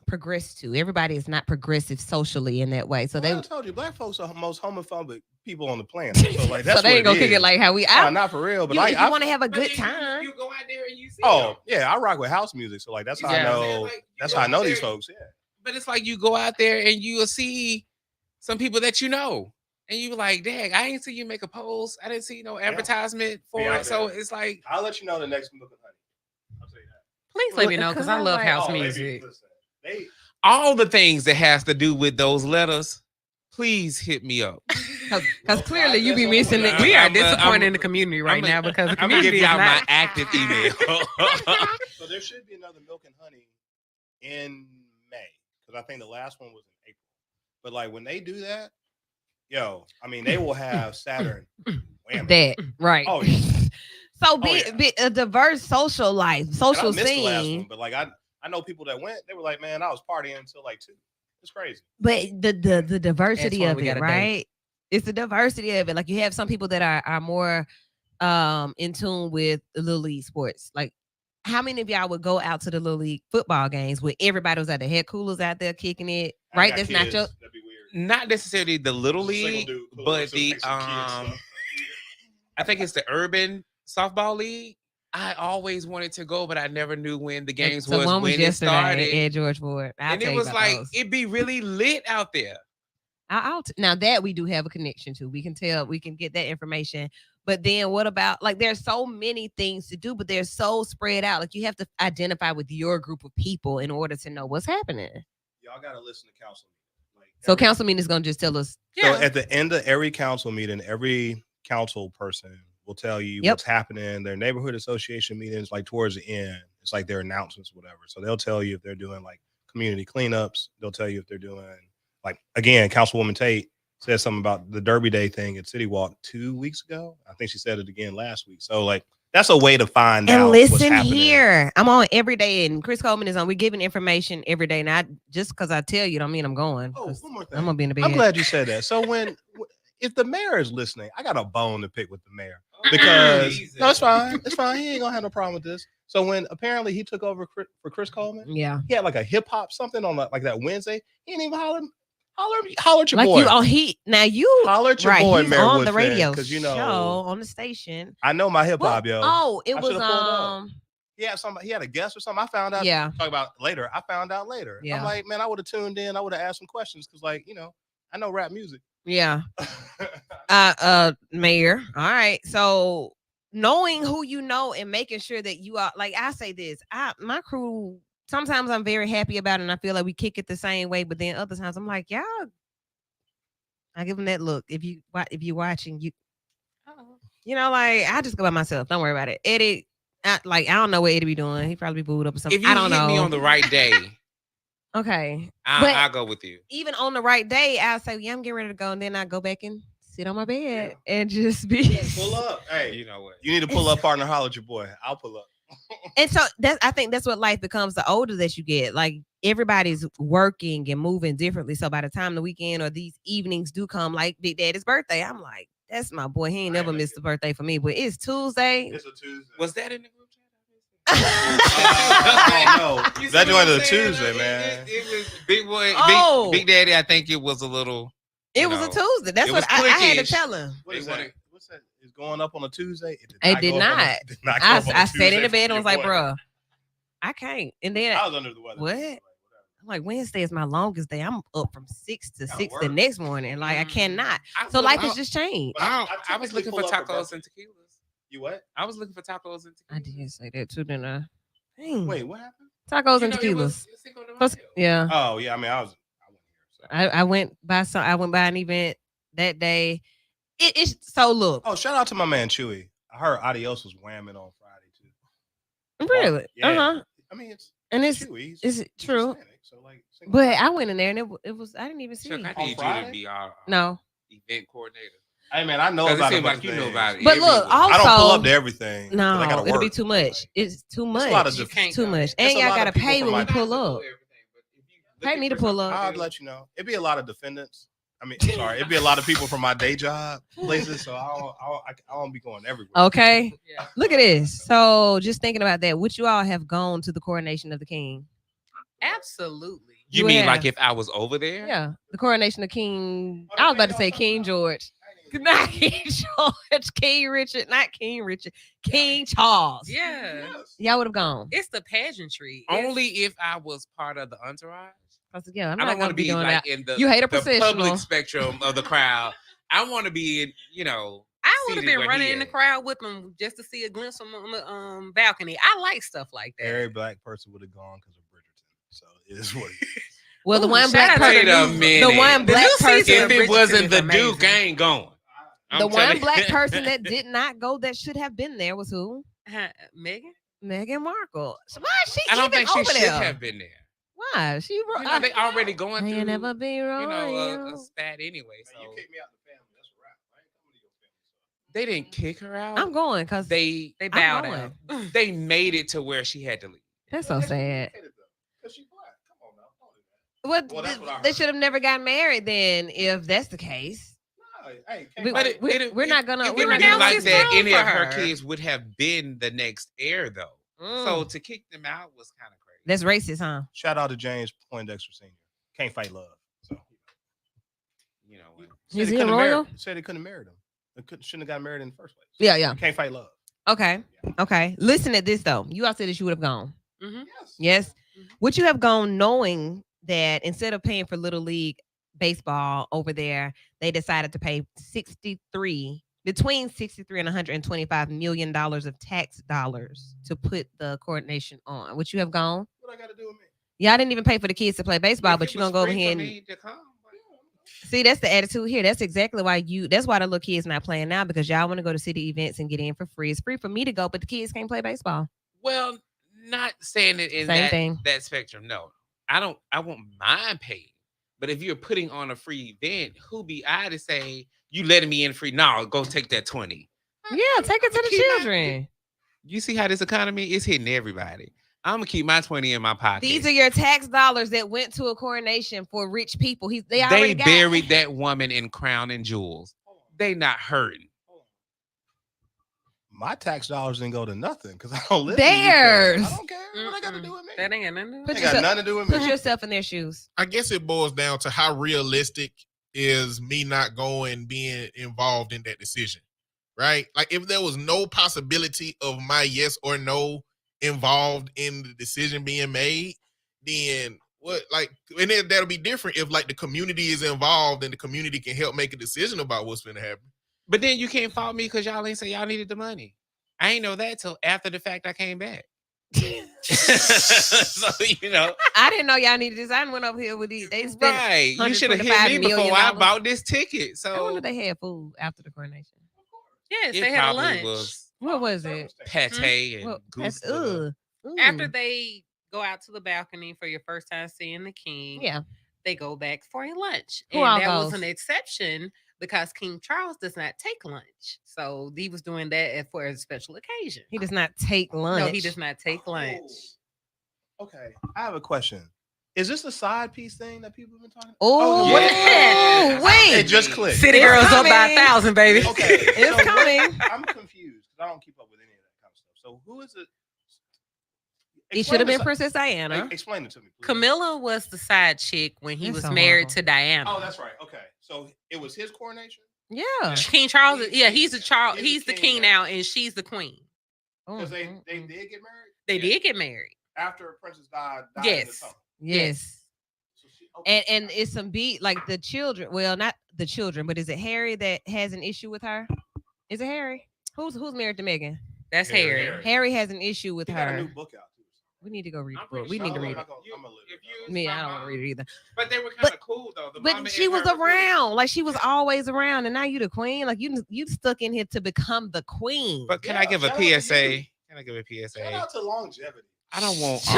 progressed to. Everybody is not progressive socially in that way. So Well, I they told you, black folks are the most homophobic people on the planet. So like that's so they what ain't gonna kick it is. like how we. Nah, not for real. But You, like, if you I, want to have a But good then time. You go out there and you see oh them. yeah, I rock with house music. So like that's how Yeah. I know. Like, you That's go how I know out these there, folks. Yeah. But it's like you go out there and you'll see some people that you know. And you like, dang, I didn't see you make a post. I didn't see no advertisement for Be out it. So there. it's like, I'll let you know the next Milk and Honey. I'll tell you that. Please let me know because I love like, house Oh, they be- music. listen, they all the things that has to do with those letters, please hit me up. Because clearly you be missing it. We are I'm- disappointed I'm- in the community right I'm a- now because the I'm gonna give community is y'all my not. active email. so there should be another Milk and Honey in May because I think the last one was in April. But like when they do that, yo, I mean they will have Saturn. whamming. That right. Oh yeah. So Oh, yeah. be a diverse social life, And I social missed the last one, scene. but like I know people that went. They were like, man, I was partying until like 2. It's crazy. But the diversity why of we it, gotta date. right? It's the diversity of it. Like you have some people that are more in tune with the Little League sports. Like how many of y'all would go out to the Little League football games where everybody was at the head coolers out there kicking it? I Right? got That's not kids, your That'd be weird. Not necessarily the little Single league, dude, cool, but so the take some kids stuff. I think it's the urban softball league. I always wanted to go, but I never knew when the games so was one was when it yesterday started. at George Ford. I'll And tell it you was about like those. it'd be really lit out there. Now that we do have a connection to, we can tell, we can get that information. But then what about like there's so many things to do, but they're so spread out. Like you have to identify with your group of people in order to know what's happening. Y'all gotta listen to council meeting. Like So every- council meeting is gonna just tell us. So at the end of every council meeting, every council person will tell you Yep. what's happening. Their neighborhood association meetings, like towards the end, it's like their announcements, whatever. So they'll tell you if they're doing like community cleanups. They'll tell you if they're doing like again, Councilwoman Tate said something about the Derby Day thing at City Walk 2 weeks ago. I think she said it again last week. So like that's a way to find out And what's listen happening. here, I'm on every day, and Chris Coleman is on. We're giving information every day. Not just because I tell you, don't mean I'm going. Oh, 'cause one more thing. I'm gonna be in the bed. I'm glad you said that. So if the mayor is listening, I got a bone to pick with the mayor because no, it's fine. It's fine. He ain't gonna have no problem with this. So when apparently he took over for Chris Coleman, Yeah, he had like a hip hop something on like that Wednesday. He didn't even holler at your like boy. you on he now you Holler at your right. boy, He's Mayor on the Woodfin, radio because you know show on the station. I know my hip hop, yo. Oh, it I was should've pulled up. He had a guest or something. I found out. Yeah. Talk about later. I found out later. Yeah. I'm like, man, I would have tuned in. I would have asked some questions because, like, you know, I know rap music. Yeah. Mayor. All right. So knowing who you know and making sure that you are like I say this, my crew, sometimes I'm very happy about it and I feel like we kick it the same way, but then other times I'm like, y'all, I give them that look. If you're watching, you You know, like I just go by myself. Don't worry about it. Eddie, I don't know what Eddie be doing. He probably booed up or something. If you I don't hit know. me on the right day, Okay. But- I'll go with you. Even on the right day, I'll say, yeah, I'm getting ready to go. And then I go back and sit on my bed and just be. Pull up. Hey, You know what? you need to pull up, partner. Holler at your boy. I'll pull up. And so I think that's what life becomes the older that you get. Like everybody's working and moving differently. So by the time the weekend or these evenings do come, like Big Daddy's birthday, I'm like, that's my boy. He ain't never missed a birthday for me. But it's Tuesday. It's a Tuesday. Was that in the group chat? No, that joined a Tuesday, man. It was Big Boy, Oh. Big Daddy. I think it was a little. It was a Tuesday. That's it what was I had to cliquish. tell him. What is They that? wanted- What's that? It's going up on a Tuesday. It did go up on a- not. did not go I up on a sat in Tuesday the bed and for was like, your boy. bruh, I can't. And then I was under the weather. What? So, like, I'm like, Wednesday is my longest day. I'm up from 6 to Gotta 6 the work. next morning. Like I Mm. cannot. I So was- life I- has just changed. But I was typically looking for pull up tacos and tequilas. You what? I was looking for tacos and tequilas. I did say that too, didn't I? Dang. Wait, what happened? Tacos You and know, it was tequilas. Cinco de Plus- Mayo. yeah. Oh yeah, I mean, I wasn't here. So. I went by an event that day. It's so look. Oh, shout out to my man Chewy. I heard Adios was whamming on Friday too. Really? Yeah. Uh-huh. I mean, it's And it's Chewy. He's- is it he's true? Hispanic, so like, Cinco But de Mayo. I went in there and it was I didn't even see Chuck, it. I On need you Friday? to be our No. event coordinator. Hey man, I know 'Cause it about seems a bunch like of you know things. about it. But look, everywhere. also I don't pull up to everything. 'cause no, I gotta it'll be work. too much. It's too There's much. a lot of You diff- can't Too go. much. There's And a y'all lot gotta of people pay from when we my- pull up. Pay me to pull up. I'd let you know. It'd be a lot of defendants. I mean, sorry, it'd be a lot of people from my day job places. So I don't be going everywhere. Okay. Yeah. Look at this. So just thinking about that, would you all have gone to the coronation of the king? Absolutely. You You mean have. like if I was over there? Yeah. The coronation of King. I was about to say King George. Not King George. King Richard. Not King Richard. King Charles. Yeah. Y'all would have gone. It's the pageantry. It's- Only if I was part of the entourage. Yeah, I'm I not don't want gonna to be be doing like that. in the, You hate a the processional. public spectrum of the crowd. I want to be in, I would have seated been where running he in the at. crowd with them just to see a glimpse from the balcony. I like stuff like that. Every black person would have gone because of Bridgerton. So it is what it is. Well, the Ooh, one shout black out to person, Wait a the minute. one The black new person, season if of it Bridgerton wasn't is the amazing. Duke, I ain't going. I'm the telling one you. black person that did not go that should have been there was who? Megan? Meghan Markle. So why is she I don't even think she over should there? have been there. Why? She You know, they already going May through, never be you royal. know, a spat anyway. Man, So you kicked me out the family. That's a wrap. I ain't coming to your family. they didn't kick her out. I'm going because They They I'm bowed going. out. they made it to where she had to leave. that's so sad. Because she black. Come on now. Don't do that. What Well, that's what I they heard. should have never got married then, if that's the case. No, hey, can't We- fight. we're not gonna- It we're wouldn't not be gonna like it's that. wrong Any for of her her. kids would have been the next heir, though. So Mm. to kick them out was kind of crazy. That's racist, huh? Shout out to James Poindexter Sr. Can't fight love. So You know what? said Is they he a couldn't have royal? married- said they couldn't have married him. Shouldn't have got married in the first place. Yeah, yeah. Can't fight love. Okay. Okay. Listen at this though. You all said that you would have gone. Mhm. Yes. Yes. Mhm. Would you have gone knowing that instead of paying for Little League baseball over there, they decided to pay between 63 and 125 million dollars of tax dollars to put the coordination on? Would you have gone? What I got to do with me? Y'all didn't even pay for the kids to play baseball, If but it you're gonna was go over free here for and me to come, see, that's the attitude here. That's exactly why that's why the little kids not playing now, because y'all want to go to city events and get in for free. It's free for me to go, but the kids can't play baseball. well, not saying it in Same that, thing. that spectrum. No, I won't mind paying. But if you're putting on a free event, who be I to say you letting me in free? No, go take that 20. Yeah, take it to the Keep my- children. You see how this economy is hitting everybody. I'm gonna keep my 20 in my pocket. These are your tax dollars that went to a coronation for rich people. They already They got buried that woman in crown and jewels. They not hurting. My tax dollars didn't go to nothing because I don't live in the UK. Theirs. I don't care. What I got to do with me? That ain't got nothing to do Put with Ain't it. got nothing to do with me. Put yourself in their shoes. I guess it boils down to how realistic is me not going being involved in that decision, right? Like if there was no possibility of my yes or no involved in the decision being made, then what? Like, and then that'll be different if like the community is involved and the community can help make a decision about what's going to happen. But then you can't fault me because y'all ain't say y'all needed the money. I ain't know that till after the fact I came back. So you know, I didn't know y'all needed this. I went over here with these. They spent. right? You should have hit $125 me before million. I bought this ticket. I wonder So if they had food after the coronation. Yes, It they had a probably lunch. was What was it? pate and Well, goose that's liver. After Ooh. they go out to the balcony for your first time seeing the king, Yeah. they go back for a lunch. Who and all that was goes? an exception because King Charles does not take lunch. So he was doing that for a special occasion. He does not take lunch. No, he does not take lunch. Okay, I have a question. Is this a side piece thing that people have been talking? Oh, what- yeah. wait. It just clicked. City It's Girls up by coming. 1,000, baby. Okay, It's so what- coming. I'm confused because I don't keep up with any of that kind of stuff. So who is it? It should have been Explain Princess Diana. the si- Explain it to me, please. Camilla was the side chick when he That's was so married horrible. to Diana. Oh, that's right. Okay, so it was his coronation. Yeah. King Charles. He's Yeah, king he's the now. Charles. He's the He's the king king now. now, and she's the queen. Because they Mm. did get married. They Yeah. did get married. After Princess died in the Yes. tunnel. Yes. So okay. And it's some beat like the children. Well, not the children, but is it Harry that has an issue with her? Is it Harry? Who's married to Meghan? That's Harry. Harry. Harry has an issue with He got a new her. book out too. We need to go read I'm the book. pretty We sure need to I'm read not it. gonna- I'm gonna live if it you down. was Me, my I don't want to mom- read it either. But they were kind But- of cool though. The But mama she and was her were cool. around. Like she was always around, and now you the queen. Like you stuck in here to become the queen. But can I Yeah, give a shout out to you. PSA? Can I give a Shout PSA? out to longevity. I don't want Chuck,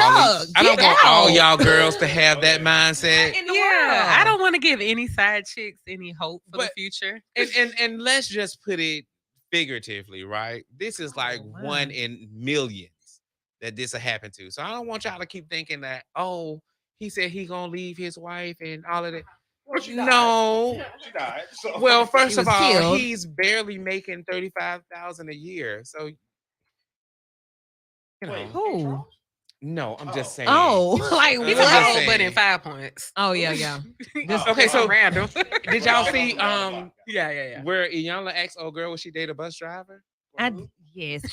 I don't get want all out. y'all girls to have that Okay. mindset. in the Yeah, world? I don't want to give any side chicks any hope for the But- future. And let's just put it figuratively, right? This is like Oh, one my. in millions that this will happen to. So I don't want y'all to keep thinking that, oh, he said he gonna leave his wife and all of that. Well, she died. No. She died. So. Well, first He of was all, killed. he's barely making 35,000 a year. So you know, Wait, Who? King Charles? no, I'm just saying. Oh, like He's I'm a just what? whole but in saying. 5 points. Oh yeah, yeah. Oh, Okay, so random. did y'all see yeah. where Iyanla asked old girl would she date a bus driver? Yes.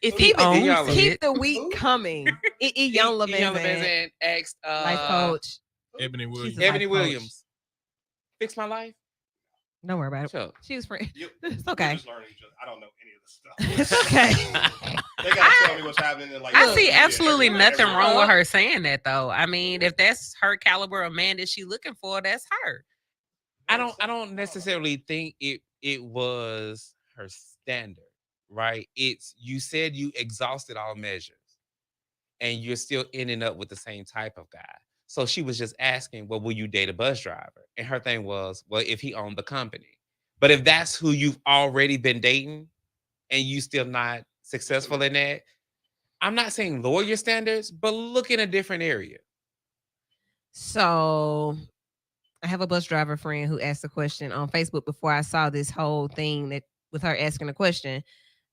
If Keep he it- owns y'all Keep it. the week coming. Young Iyanla Levan Vanzant asked life coach. Ebony Williams. She's a Ebony life coach. Williams. Fix my life. Don't worry about it. Chuck. She was friend. You- It's we're okay. just learning each other. I don't know any of this It's stuff. okay. They gotta tell me what's happening in like. I social see media absolutely everywhere, nothing everywhere. wrong with her saying that, though. I mean, if that's her caliber of man that she looking for, that's her. I don't necessarily think it was her standard, right? It's you said you exhausted all measures and you're still ending up with the same type of guy. So she was just asking, well, will you date a bus driver? And her thing was, well, if he owned the company. But if that's who you've already been dating and you still not successful in that, I'm not saying lower your standards, but look in a different area. So I have a bus driver friend who asked a question on Facebook before I saw this whole thing that with her asking a question.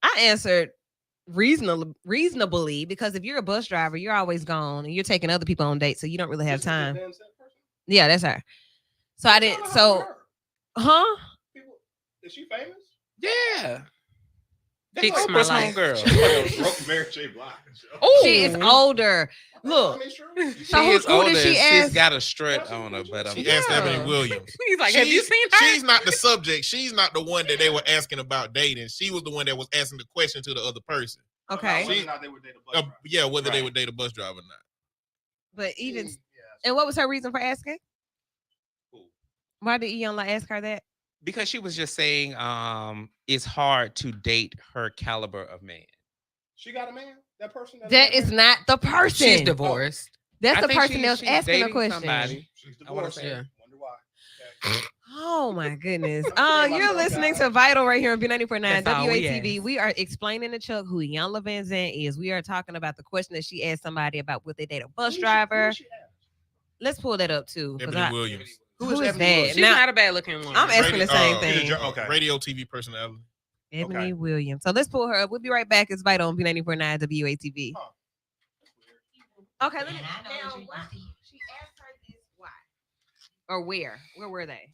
I answered reasonably because if you're a bus driver, you're always gone and you're taking other people on dates, so you don't really have This is the time. Dan Set person? Yeah, that's her. So I didn't. Shout out So, to her. huh? People, is she famous? Yeah. Fix That's my Oprah's life. homegirl. She's like a broke Mary J. Blige. She is older. Look. I mean, sure. So She who- is who did older. she She's ask? got a strut on her, but She asked Yeah. Ebony Williams. He's like, have you She's- seen her? She's not the subject. She's not the one that they were asking about dating. She was the one that was asking the question to the other person. Okay. Whether or not they would date a bus driver. Yeah, whether they Right. would date a bus driver or not. But even Yeah. and what was her reason for asking? Who? Why did Iyanla ask her that? because she was just saying it's hard to date her caliber of man. She got a man? That person? That is not the person. She's divorced. That's I the think person that was she's asking the dating question. somebody. She's I wanna divorced. say- Yeah. Wonder why. Okay. Oh my goodness. I'm You're myself, listening guys. to Vital right here on B94.9 That's all we WATV. ask. We are explaining to Chuck who Iyanla Vanzant is. We are talking about the question that she asked somebody about would they date a bus Who driver. she asked? Let's pull that up too. 'cause Ebony Williams. who is is Ebony that? Williams? She's Now, not a bad looking woman. I'm asking the same Radio- thing. Okay. Radio TV personality. Ebony Okay. Williams. So let's pull her up. We'll be right back. It's Vital on B94.9 WATV. Huh. Okay, let me now, why- she asked her this why? Or where? Where were they?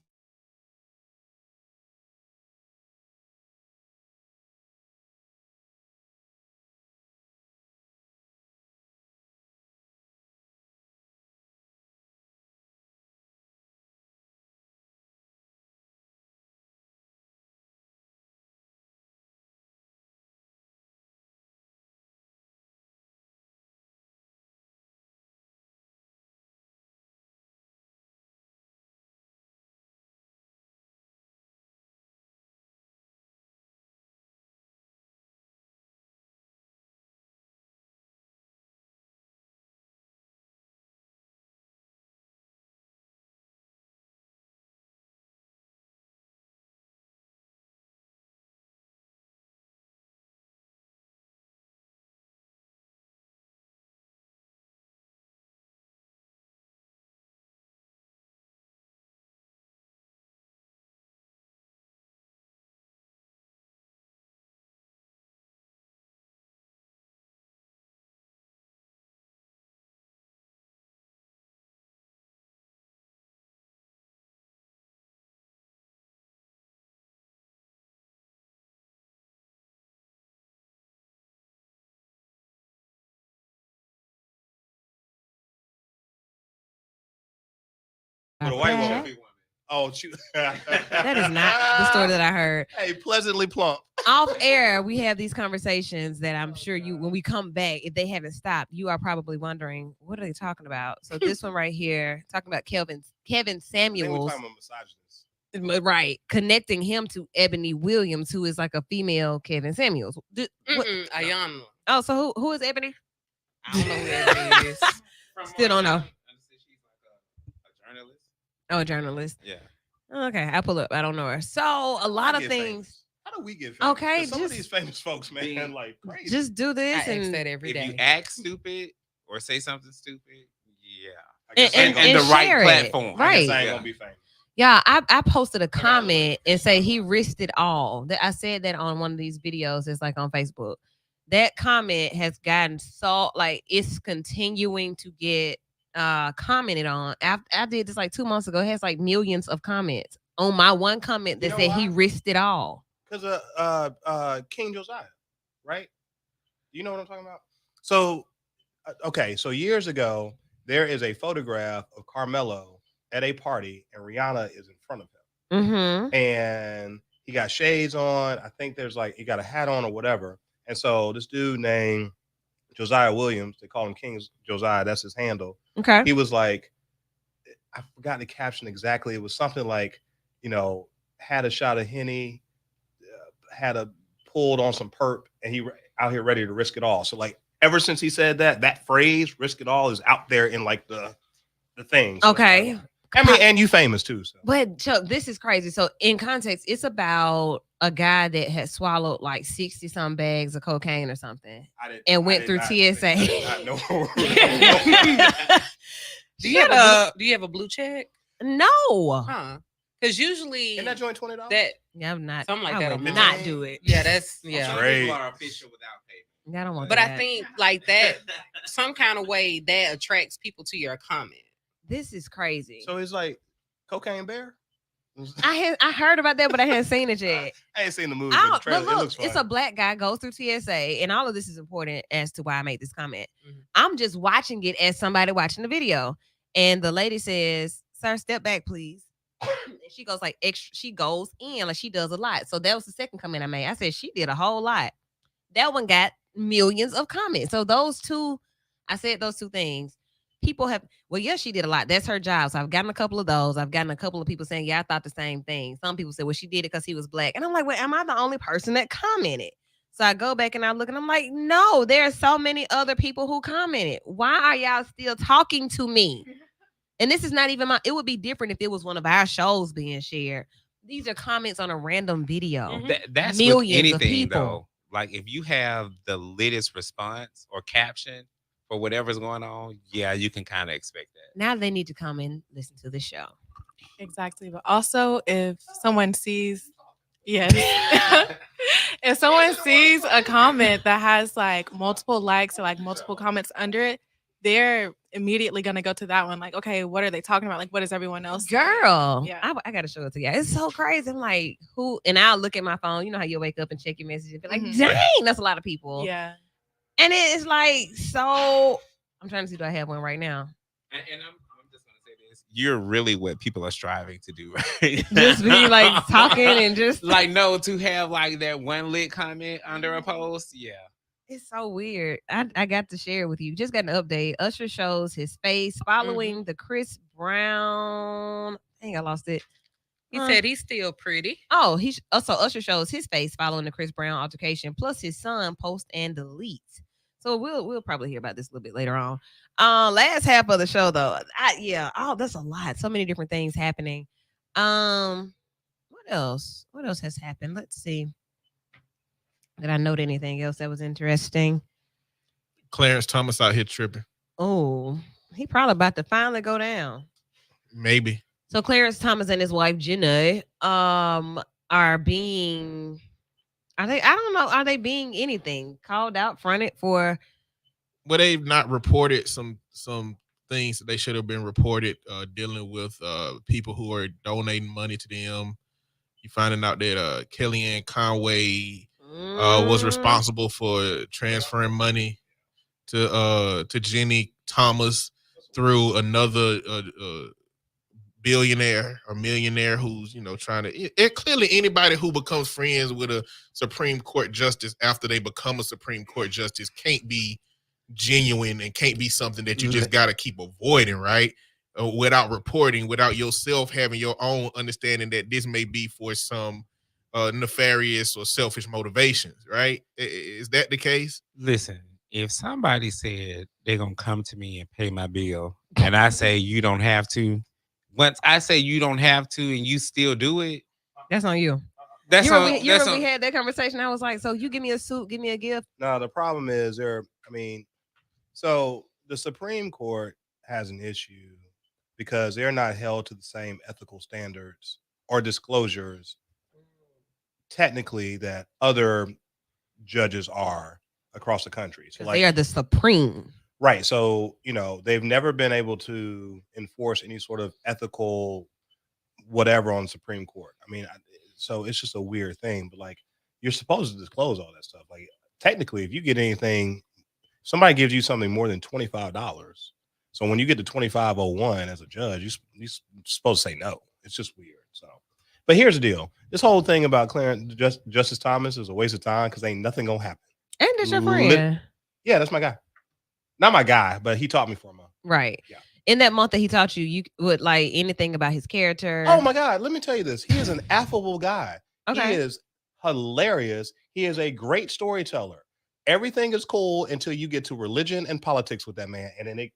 the white that. woman. Oh, shoot. That is not the story that I heard. Hey, pleasantly plump. Off air, we have these conversations that I'm sure you, when we come back, if they haven't stopped, you are probably wondering, what are they talking about? So this one right here, talking about Kevin I think we're Samuels, talking about misogynist. right, connecting him to Ebony Williams, who is like a female Kevin Samuels. Ayana. Oh, so who is Ebony? I don't know who that is. Still don't know. She's like a journalist. Oh, a journalist. Yeah. Okay, I pull up. I don't know her. So a lot of Get things. famous. How do we get famous? Okay, 'Cause some of just these famous folks, man, be- like crazy. Just do I this ask and that every If day. you act stupid or say something stupid, yeah. I guess I ain't and gonna- the right share it. platform. I Right. guess I ain't Yeah. gonna be famous. yeah, I posted a comment and say he risked it all. That I said that on one of these videos. It's like on Facebook. That comment has gotten so like it's continuing to get commented on. I did this like 2 months ago. It has like millions of comments on my one comment that You know said he why? risked it all. Because King Josiah, right? You know what I'm talking about? So, okay, so years ago, there is a photograph of Carmelo at a party, and Rihanna is in front of him, Mm-hmm. and he got shades on. I think there's like he got a hat on or whatever. And so this dude named Josiah Williams, they call him King Josiah. That's his handle. Okay. He was like, I forgot the caption exactly. It was something like, you know, had a shot of Henny, had a pulled on some perp, and he out here ready to risk it all. So like ever since he said that phrase, risk it all, is out there in like the thing. So, Okay. I mean, and you famous too. So. But Chuck, this is crazy. So in context, it's about a guy that had swallowed like 60 some bags of cocaine or something and went through TSA. Do you have a blue check? No. Huh? Because usually Isn't that joint $20? that Yeah, I'm not. something like I that. would will not move. do it. Yeah, that's Some yeah. Great. people are official without paper. I don't want But that. I think like that, some kind of way that attracts people to your comment. this is crazy. So he's like Cocaine Bear. I heard about that, but I hadn't seen it yet. I ain't seen the movie, I but the don't- trailer, but it look, looks fun. it's a black guy goes through TSA, and all of this is important as to why I made this comment. Mhm. I'm just watching it as somebody watching the video, and the lady says, "Sir, step back, please." And she goes like extra. She goes in like she does a lot. So that was the second comment I made. I said she did a whole lot. That one got millions of comments. So those two, I said those two things. People have, well, yes, she did a lot. That's her job. So I've gotten a couple of those. I've gotten a couple of people saying, yeah, I thought the same thing. Some people said, well, she did it because he was black. And I'm like, well, am I the only person that commented? So I go back and I look and I'm like, no, there are so many other people who commented. Why are y'all still talking to me? And this is not even it would be different if it was one of our shows being shared. These are comments on a random video. Mhm. That's Millions with of anything people. though. Like if you have the latest response or caption for whatever's going on, yeah, you can kind of expect that. Now they need to come and listen to the show. Exactly. But also, if someone sees, yes, if someone sees a comment that has like multiple likes or like multiple comments under it, they're immediately going to go to that one. Like, okay, what are they talking about? Like, what is everyone else saying? Girl, Yeah. I gotta show it to you. It's so crazy. I'm like, who? And I'll look at my phone. You know how you wake up and check your messages and be like, Mhm. dang, that's a lot of people. Yeah. And it's like, so I'm trying to see, do I have one right now? And I'm just gonna say this: you're really what people are striving to do, right? Just be like talking and just like no to have like that one lit comment under a post. Yeah, it's so weird. I got to share it with you. Just got an update. Usher shows his face following the Chris Brown. Dang, I lost it. He said he's still pretty. Oh, so Usher shows his face following the Chris Brown altercation, plus his son post and delete. So we'll probably hear about this a little bit later on. Last half of the show though, that's a lot. So many different things happening. What else? What else has happened? Let's see. Did I note anything else that was interesting? Clarence Thomas out here tripping. Oh, he probably about to finally go down. Maybe. So Clarence Thomas and his wife Janae are being, I don't know, are they being anything called out, fronted for? Well, they've not reported some things that they should have been reported, dealing with people who are donating money to them. You finding out that Kellyanne Conway was responsible for transferring money to Jenny Thomas through another billionaire or millionaire who's trying to it clearly anybody who becomes friends with a Supreme Court justice after they become a Supreme Court justice can't be genuine and can't be something that you just got to keep avoiding, right? Without reporting, without yourself having your own understanding that this may be for some nefarious or selfish motivations, right? Is that the case? Listen, if somebody said they're gonna come to me and pay my bill, and I say you don't have to, once I say you don't have to, and you still do it, That's on you. that's You on. remember, That's we on. had that conversation. I was like, so you give me a suit, give me a gift. No, the problem is so the Supreme Court has an issue because they're not held to the same ethical standards or disclosures technically that other judges are across the country. So 'Cause they are the supreme. right. So, they've never been able to enforce any sort of ethical whatever on the Supreme Court. So it's just a weird thing, but like you're supposed to disclose all that stuff. Like technically, if you get anything, somebody gives you something more than $25. So when you get to 2501 as a judge, you're supposed to say no. It's just weird. So, but here's the deal: this whole thing about Justice Thomas is a waste of time because ain't nothing gonna happen. And that's your Lit- friend. Yeah, that's my guy. Not my guy, but he taught me for a month. Right. Yeah. In that month that he taught you, you would like anything about his character. Oh my God, let me tell you this. He is an affable guy. Okay. He is hilarious. He is a great storyteller. Everything is cool until you get to religion and politics with that man. And then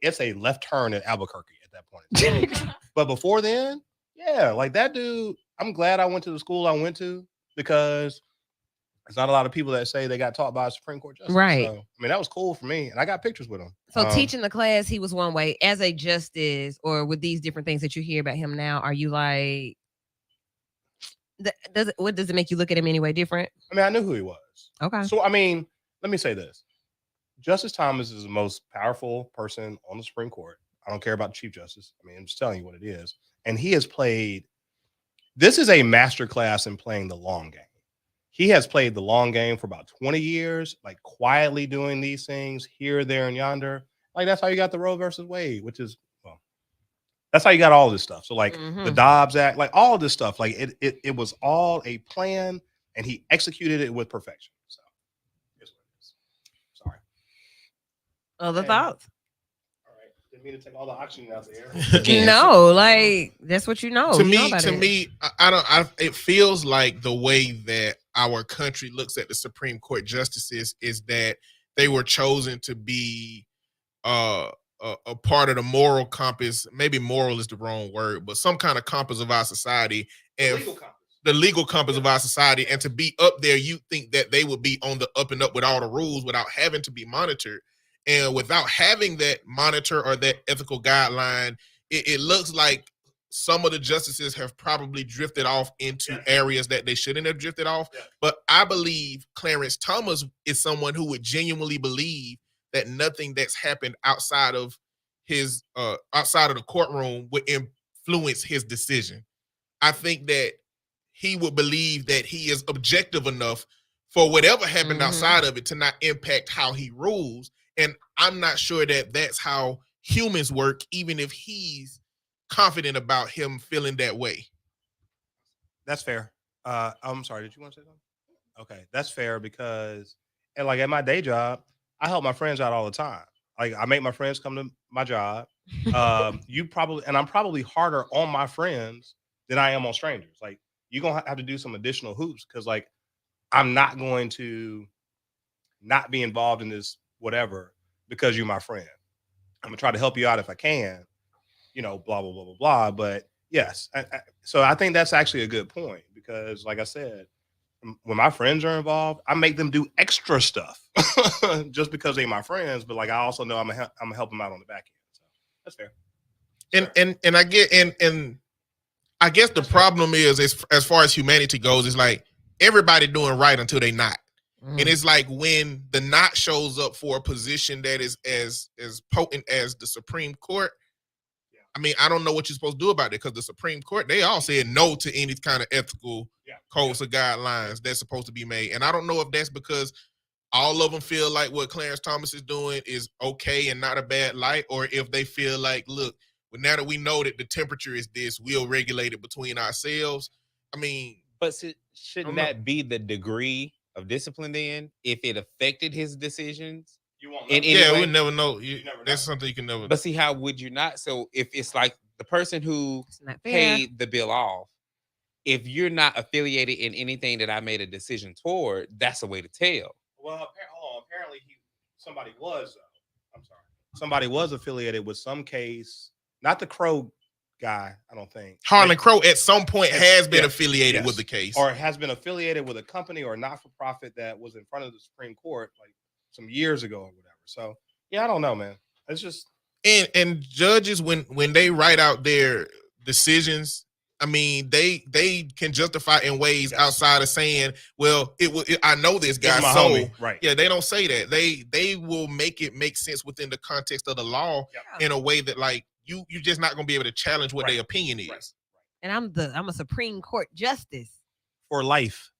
it's a left turn at Albuquerque at that point. But before then, yeah, like that dude, I'm glad I went to the school I went to because there's not a lot of people that say they got taught by a Supreme Court justice. Right. So, that was cool for me. And I got pictures with him. So teaching the class, he was one way. As a justice, or with these different things that you hear about him now, are you like, what does it make you look at him anyway different? I knew who he was. Okay. So, let me say this. Justice Thomas is the most powerful person on the Supreme Court. I don't care about the Chief Justice. I'm just telling you what it is. And he has played, this is a master class in playing the long game. He has played the long game for about 20 years, like quietly doing these things here, there, and yonder. Like that's how you got the Roe versus Wade, which is, that's how you got all this stuff. So like the Dobbs Act, like all this stuff, like it was all a plan and he executed it with perfection. So here's what it is. Sorry. Other Okay. thoughts? All right. Didn't mean to take all the oxygen out the air. No, like that's what you know. to You know about me, it. it feels like the way that our country looks at the Supreme Court justices is that they were chosen to be a part of the moral compass. Maybe moral is the wrong word, but some kind of compass of our society and the legal compass of our society. And to be up there, you think that they would be on the up and up with all the rules without having to be monitored. And without having that monitor or that ethical guideline, it looks like some of the justices have probably drifted off into areas that they shouldn't have drifted off. Yeah. But I believe Clarence Thomas is someone who would genuinely believe that nothing that's happened outside of his outside of the courtroom would influence his decision. I think that he would believe that he is objective enough for whatever happened outside of it to not impact how he rules. And I'm not sure that that's how humans work, even if he's confident about him feeling that way. That's fair. I'm sorry. Did you want to say something? Okay, that's fair because, and like at my day job, I help my friends out all the time. Like I make my friends come to my job. I'm probably harder on my friends than I am on strangers. Like you're gonna have to do some additional hoops because like I'm not going to not be involved in this whatever because you're my friend. I'm gonna try to help you out if I can, blah blah blah blah blah. But yes, so I think that's actually a good point because, like I said, when my friends are involved, I make them do extra stuff just because they're my friends. But like I also know I'm gonna help them out on the back end. So that's fair. And I get and I guess the problem is as far as humanity goes, is like everybody doing right until they not. And it's like when the not shows up for a position that is as potent as the Supreme Court. I don't know what you're supposed to do about it because the Supreme Court, they all said no to any kind of ethical codes or guidelines that's supposed to be made. And I don't know if that's because all of them feel like what Clarence Thomas is doing is okay and not a bad light, or if they feel like, look, But now that we know that the temperature is this, we'll regulate it between ourselves. I mean, But shouldn't I'm not- that be the degree of discipline then, if it affected his decisions? You won't In know. any yeah, way? we never know. never know. That's something you can never. But see, how would you not? So if it's like the person who It's not fair. paid the bill off, if you're not affiliated in anything that I made a decision toward, that's a way to tell. Well, apparently somebody was. I'm sorry. Somebody was affiliated with some case, not the Crow guy. I don't think Harlan Crow at some point Yes, has been yes, affiliated yes. with the case. or has been affiliated with a company or not for profit that was in front of the Supreme Court like some years ago or whatever. So yeah, I don't know, man. It's just and judges when they write out their decisions, I mean, they can justify in ways Yes. outside of saying, well, I know this guy, it's my so homie, right? yeah, they don't say that. They will make it make sense within the context of the law in a way that like you're just not gonna be able to challenge what Right. their opinion is. Right. And I'm a Supreme Court justice. For life.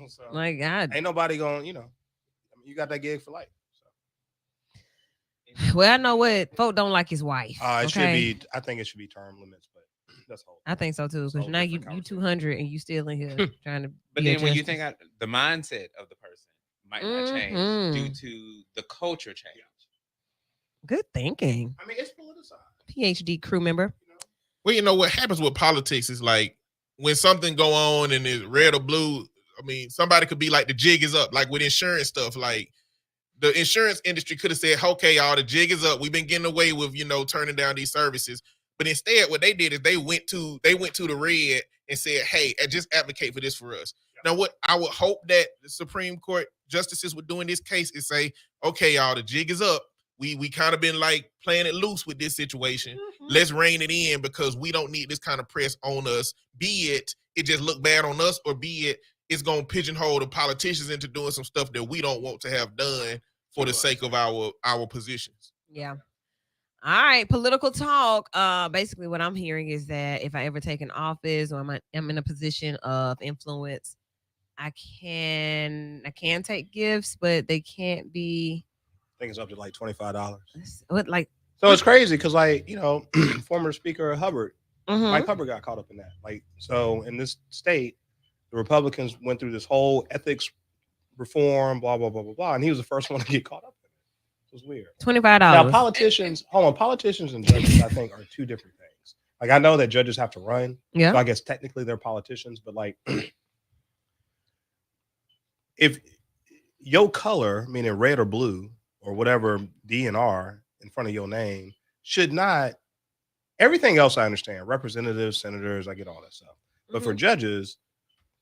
So, My God. ain't nobody going. You got that gig for life. So. Well, I know what folk don't like his wife. It should okay? be. I think it should be term limits, but that's whole. I think so too. That's a Because whole now you different conversation. 200 and you still in here trying to. But be a then when you justice. think the mindset of the person might not change due Mhm. to the culture change. Good thinking. I mean, it's politicized. PhD crew member. Well, you know what happens with politics is like when something go on and it's red or blue. I mean, somebody could be like the jig is up, like with insurance stuff. Like the insurance industry could have said, "Okay, y'all, the jig is up. We've been getting away with turning down these services." But instead, what they did is they went to the red and said, "Hey, just advocate for this for us." Now, what I would hope that the Supreme Court justices would do in this case is say, "Okay, y'all, the jig is up. We kind of been like playing it loose with this situation. Let's rein it in because we don't need this kind of press on us. Be it just look bad on us, or be it's going to pigeonhole the politicians into doing some stuff that we don't want to have done for the sake of our positions." Yeah. All right. Political talk. Basically, what I'm hearing is that if I ever take an office or I'm in a position of influence, I can take gifts, but they can't be I think it's up to like $25. what like. So it's crazy because, former Speaker Hubbard, Mhm. Mike Hubbard got caught up in that. So in this state, the Republicans went through this whole ethics reform, blah, blah, blah, blah, blah. And he was the first one to get caught up in it. It was weird. $25. Now, politicians and judges, I think, are two different things. Like, I know that judges have to run. Yeah. So I guess technically they're politicians, but if your color, meaning red or blue or whatever D and R in front of your name, should not, everything else I understand, representatives, senators, I get all that stuff. But for judges,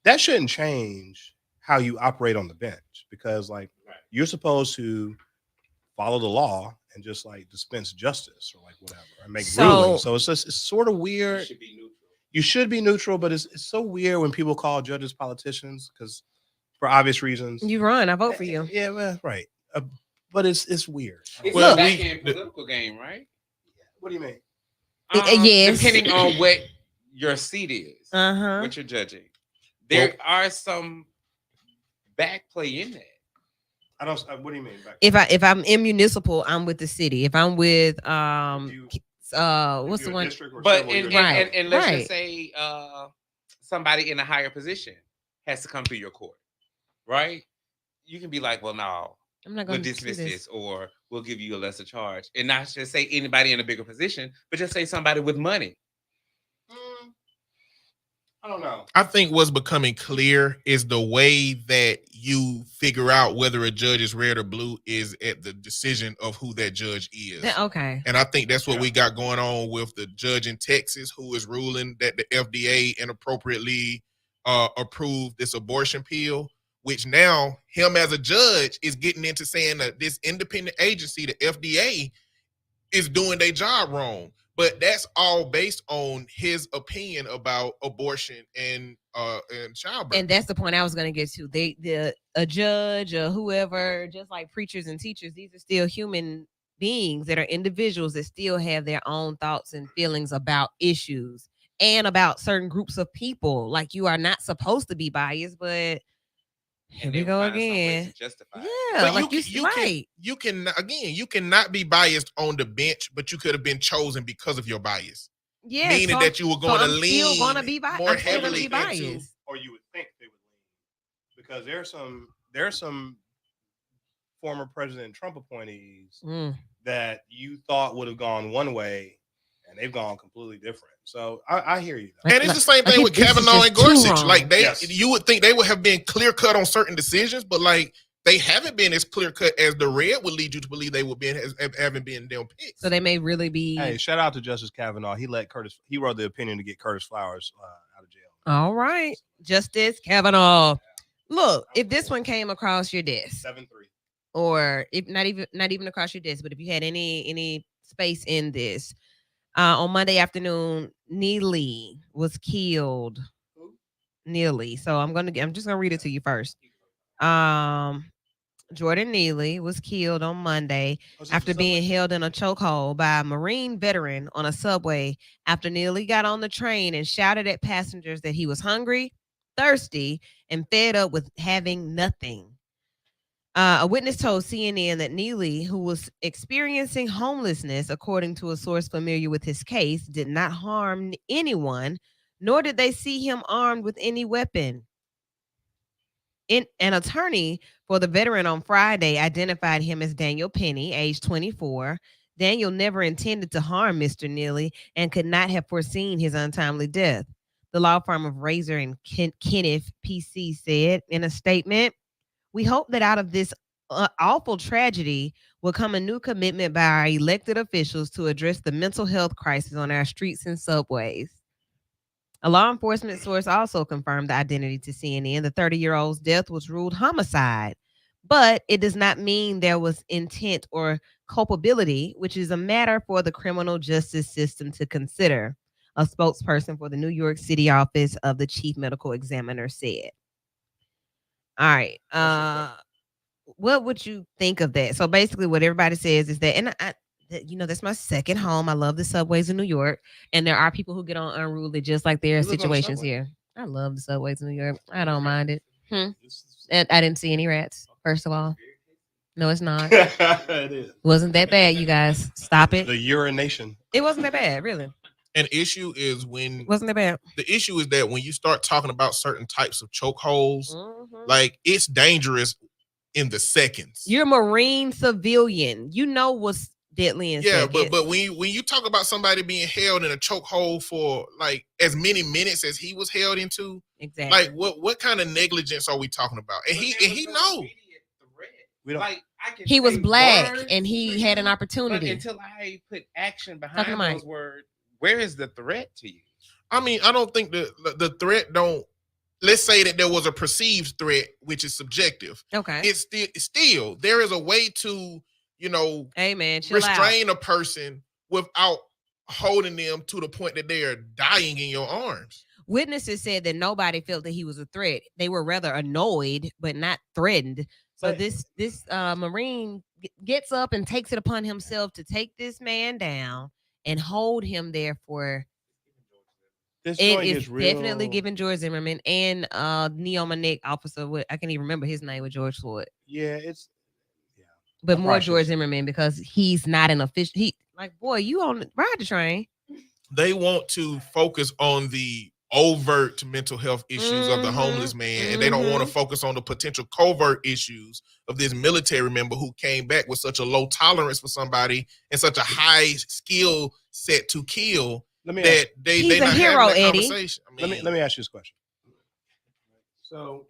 that shouldn't change how you operate on the bench because you're supposed to follow the law and just dispense justice or whatever and make rulings. So it's sort of weird. You should be neutral, but it's so weird when people call judges politicians because for obvious reasons. You run, I vote for you. Yeah, well, right. But it's weird. It's Well, a back-end political game, right? What do you mean? Yes. Depending on what your seat is, Uh-huh. what you're judging. There are some back play in that. I don't. What do you mean? If I'm in municipal, I'm with the city. If I'm with what's the one? But Right, and let's right. just say somebody in a higher position has to come through your court, right? You can be like, well, no, I'm not we'll going to dismiss this, or we'll give you a lesser charge, and not just say anybody in a bigger position, but just say somebody with money. I don't know. I think what's becoming clear is the way that you figure out whether a judge is red or blue is at the decision of who that judge is. Okay. And I think that's what we got going on with the judge in Texas who is ruling that the FDA inappropriately approved this abortion pill, which now him as a judge is getting into saying that this independent agency, the FDA, is doing their job wrong. But that's all based on his opinion about abortion and childbirth. And that's the point I was going to get to. A judge or whoever, just like preachers and teachers, these are still human beings that are individuals that still have their own thoughts and feelings about issues and about certain groups of people. Like, you are not supposed to be biased, but Here we go again. Justify it. Yeah, But like you can again, you cannot be biased on the bench, but you could have been chosen because of your bias. Yeah, Meaning that you were going to I'm still lean gonna be biased. more I'm still gonna heavily be biased. into. Or you would think they would lean, because there's some former President Trump appointees Mm. that you thought would have gone one way, and they've gone completely different. So I hear you. Though. And it's the same Like, thing with this is Kavanaugh just and too Gorsuch. wrong. Like Yes. you would think they would have been clear cut on certain decisions, but like they haven't been as clear cut as the red would lead you to believe they would be haven't been them picks. So they may really be. Hey, shout out to Justice Kavanaugh. He wrote the opinion to get Curtis Flowers out of jail. All right, Justice Kavanaugh. Look, if this one came across your desk, 7-3. or if not even across your desk, but if you had any space in this, on Monday afternoon, Neely was killed. Neely. So I'm just gonna read it to you first. Jordan Neely was killed on Monday after being held in a chokehold by a Marine veteran on a subway after Neely got on the train and shouted at passengers that he was hungry, thirsty, and fed up with having nothing. A witness told CNN that Neely, who was experiencing homelessness, according to a source familiar with his case, did not harm anyone, nor did they see him armed with any weapon. An attorney for the veteran on Friday identified him as Daniel Penny, age 24. Daniel never intended to harm Mr. Neely and could not have foreseen his untimely death. The law firm of Razor and Kenneth PC said in a statement, "We hope that out of this awful tragedy will come a new commitment by our elected officials to address the mental health crisis on our streets and subways." A law enforcement source also confirmed the identity to CNN. The 30-year-old's death was ruled homicide, but it does not mean there was intent or culpability, which is a matter for the criminal justice system to consider, a spokesperson for the New York City office of the chief medical examiner said. All right. What would you think of that? So basically what everybody says is that, and that's my second home. I love the subways in New York, and there are people who get on unruly just like there are You live on the situations subway? here. I love the subways in New York. I don't mind it. And I didn't see any rats, first of all. No, it's not. It is. Wasn't that bad, you guys. Stop it. The urination. It wasn't that bad, really. An issue is when Wasn't that bad. the issue is that when you start talking about certain types of chokeholds, Mhm. like it's dangerous in the seconds. You're a Marine civilian. You know what's deadly in Yeah, seconds. but when you talk about somebody being held in a chokehold for like as many minutes as he was held into, exactly. like what kind of negligence are we talking about? And he know. We don't. Like I can He was say black words and he for had an you, opportunity. But until I put action Talking behind to those words, where is the threat to you? I mean, I don't think the threat don't. Let's say that there was a perceived threat, which is subjective. Okay. It's still there is a way to Hey man, chill out. restrain a person without holding them to the point that they are dying in your arms. Witnesses said that nobody felt that he was a threat. They were rather annoyed, but not threatened. So But- this Marine gets up and takes it upon himself to take this man down and hold him there for. This It joint is gets real. definitely giving George Zimmerman and Neoma Nick officer. I can't even remember his name with George Floyd, Yeah, it's. Yeah. but I more probably George should- Zimmerman because he's not an official. He like, boy, you on ride the train. They want to focus on the overt mental health issues of the homeless man, and they don't want to focus on the potential covert issues of this military member who came back with such a low tolerance for somebody and such a high skill set to kill Let me that they He's a not hero, having that Eddie. conversation. I let mean, me ask you this question. So,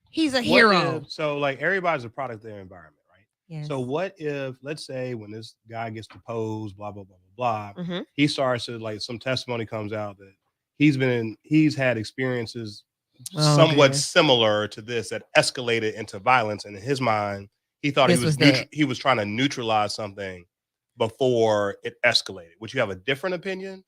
He's a what hero. if- so like everybody's a product of their environment, right? Yes. So what if, let's say, when this guy gets deposed, blah blah blah blah blah, Mhm. he starts to like some testimony comes out that he's had experiences Oh, somewhat dear. similar to this that escalated into violence, and in his mind, he thought This he was was that. he was trying to neutralize something before it escalated. Would you have a different opinion?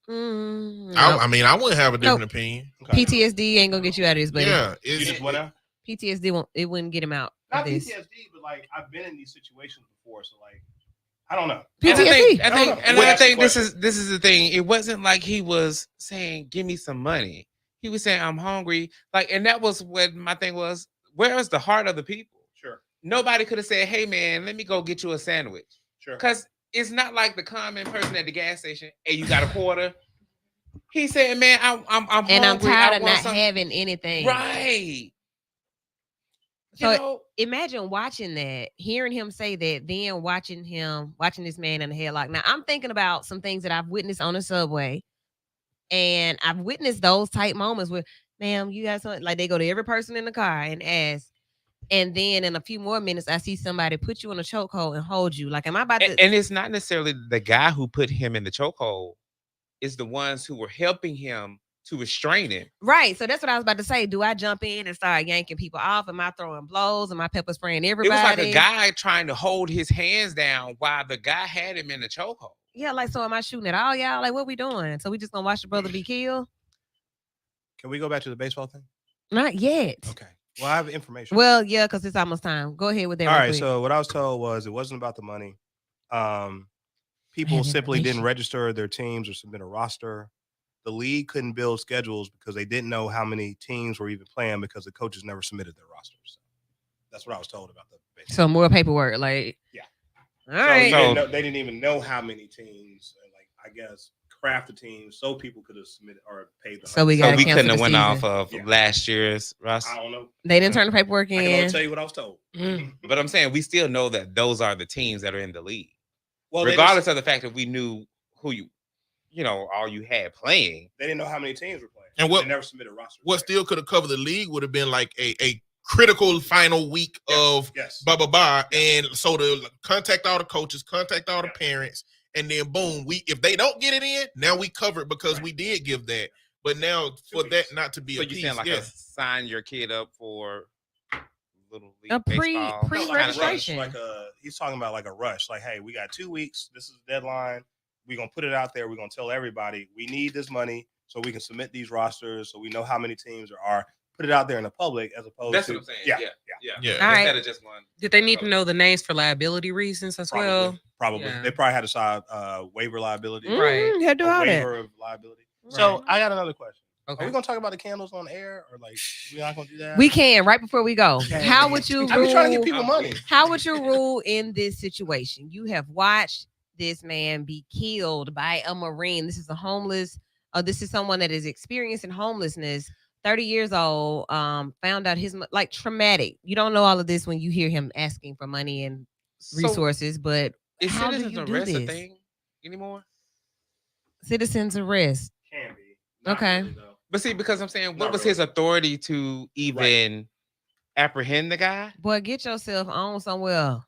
Mm, I no. mean, I wouldn't have a different opinion. Okay. PTSD ain't gonna get you out of this, buddy. Yeah, You it's, just went out? PTSD wouldn't get him out Not of this. PTSD, but like I've been in these situations before, so like I don't know. PTSD. I think, Well, I that's the think this question. is the thing. It wasn't like he was saying, "Give me some money." He was saying, "I'm hungry." Like, and that was what my thing was. where's the heart of the people? Sure. Nobody could have said, "Hey, man, let me go get you a sandwich," Sure. because it's not like the common person at the gas station. Hey, you got a quarter? He said, "Man, I'm hungry. And I'm tired I of want not something." having anything. Right. So You know, imagine watching that, hearing him say that, then watching this man in the headlock. Now I'm thinking about some things that I've witnessed on the subway, and I've witnessed those type moments where, ma'am, you got something, like they go to every person in the car and ask, and then in a few more minutes, I see somebody put you in a chokehold and hold you. Like, am I about to? and it's not necessarily the guy who put him in the chokehold. It's the ones who were helping him to restrain him. Right. So that's what I was about to say. Do I jump in and start yanking people off? Am I throwing blows? Am I pepper spraying everybody? It was like a guy trying to hold his hands down while the guy had him in the chokehold. Yeah, like, so am I shooting at all y'all? Like, what we doing? So we just gonna watch the brother be killed? Can we go back to the baseball thing? Not yet. Okay. Well, I have information. Well, yeah, because it's almost time. Go ahead with that. All real right. quick. So what I was told was it wasn't about the money. People have simply didn't information. register their teams or submit a roster. The league couldn't build schedules because they didn't know how many teams were even playing because the coaches never submitted their rosters. That's what I was told about the baseball. So more paperwork, like, Yeah. All So right. they didn't even know how many teams, like, I guess, craft the teams so people could have submitted or paid the So we So gotta we cancel couldn't the have went off season. of Yeah. last year's roster. I don't know. They didn't turn the paperwork I can only in. tell you what I was told. But I'm saying we still know that those are the teams that are in the league, Well, they regardless of the fact that we knew who all you had playing. They didn't know how many teams were playing. And what- they never submitted rosters. What still could have covered the league would have been like a critical final week of Yes. blah blah blah, and so to contact all the coaches, contact all the parents, and then boom, if they don't get it in, now we cover it because we did give that. But now for that weeks. not to be So a you piece, saying like yeah. a sign your kid up for little league A baseball? pre- No, like a rush, registration. he's talking about like a rush. Like, hey, we got 2 weeks. This is the deadline. We're gonna put it out there. We're gonna tell everybody we need this money so we can submit these rosters so we know how many teams there are. Put it out there in the public as opposed That's to what I'm saying. Yeah, Yeah. All right. Instead of just one. Did they need to know the names for liability reasons as probably. well? Probably. Yeah. They probably had to sign waiver liability. Right. He'll do A all that. waiver of liability. So I got another question. Okay. Are we gonna talk about the candles on air or like we're not gonna do that? We can right before we go. Okay. How would you I've been trying to rule? get people money. How would you rule in this situation? You have watched this man be killed by a Marine. This is a homeless. This is someone that is experiencing homelessness. 30 years old. Found out his like traumatic. You don't know all of this when you hear him asking for money and resources, but Is how do citizens you do arrest a this? thing anymore? Citizens arrest. Can be. Not Okay. really, though. But see, because I'm saying, what Not was really. his authority to even apprehend the guy? Boy, get yourself on somewhere.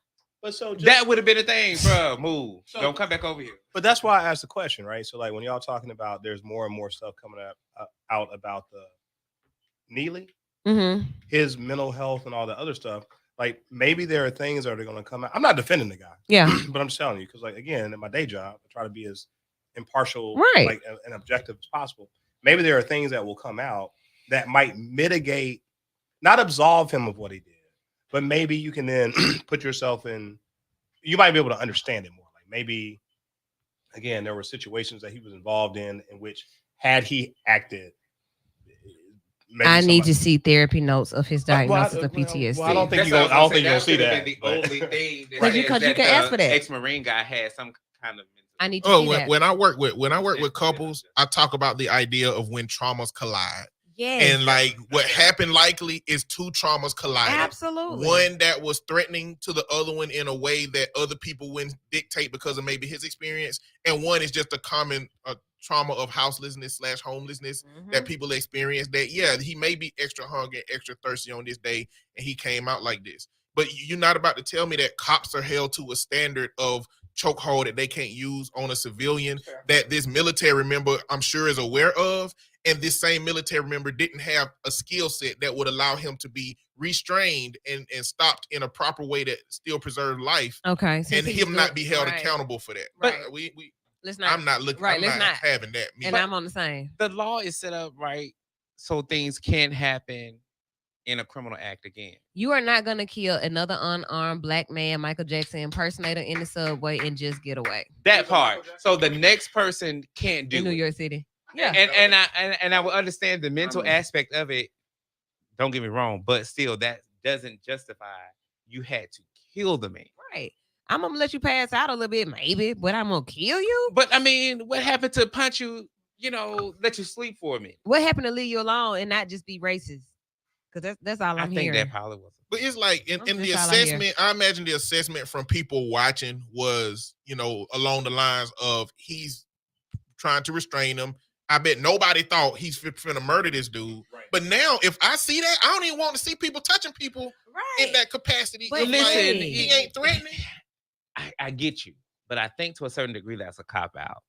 But so just, That would have been a thing, bro. Move. So- Don't come back over here. But that's why I asked the question, right? So like when y'all talking about there's more and more stuff coming up out about the Neely, Mm-hmm. his mental health and all the other stuff. Like maybe there are things that are going to come out. I'm not defending the guy, Yeah. but I'm just telling you because like again, in my day job, I try to be as impartial, Right. like and objective as possible. Maybe there are things that will come out that might mitigate, not absolve him of what he did, but maybe you can then put yourself in. You might be able to understand it more. Like maybe, again, there were situations that he was involved in which, had he acted, maybe I need somebody- to see therapy notes of his Well, diagnosis of well, PTSD. well, I don't think That's you're what gonna. I don't was think you're gonna gonna see say. that. The but- only thing that Because you says can ask for that. Ex-Marine guy had some kind of. I need to Oh, see that. when I work with couples, I talk about the idea of when traumas collide. Yes. And like what happened likely is two traumas collided. Absolutely. One that was threatening to the other one in a way that other people wouldn't dictate because of maybe his experience. And one is just a common trauma of houselessness / homelessness that people experience that, yeah, he may be extra hungry, extra thirsty on this day, and he came out like this. But you're not about to tell me that cops are held to a standard of chokehold that they can't use on a civilian that this military member, I'm sure, is aware of. And this same military member didn't have a skill set that would allow him to be restrained and stopped in a proper way that still preserved life, Okay. and him not be held Right. accountable for that. Right. We Let's not. I'm not looking. right, I'm let's not not. having that. Me. And I'm on the same. The law is set up right so things can't happen in a criminal act again. You are not going to kill another unarmed black man, Michael Jackson impersonator in the subway and just get away That part. So the next person can't do in New it. York City. And I would understand the mental aspect of it. Don't get me wrong, but still, doesn't justify you had to kill the man. Right. I'm gonna let you pass out a little bit, maybe, but I'm gonna kill you. But I mean, what happened to punch you? Let you sleep for a minute. What happened to leave you alone and not just be racist? Because that's all I I'm think hearing. that probably was. But it's like in the That's all I hear. assessment, I imagine the assessment from people watching was, along the lines of he's trying to restrain him. I bet nobody thought he's finna murder this dude. Right. But now, if I see that, I don't even want to see people touching people Right. in that capacity. But It's like, listen, he ain't threatening. I get you, but I think to a certain degree that's a cop out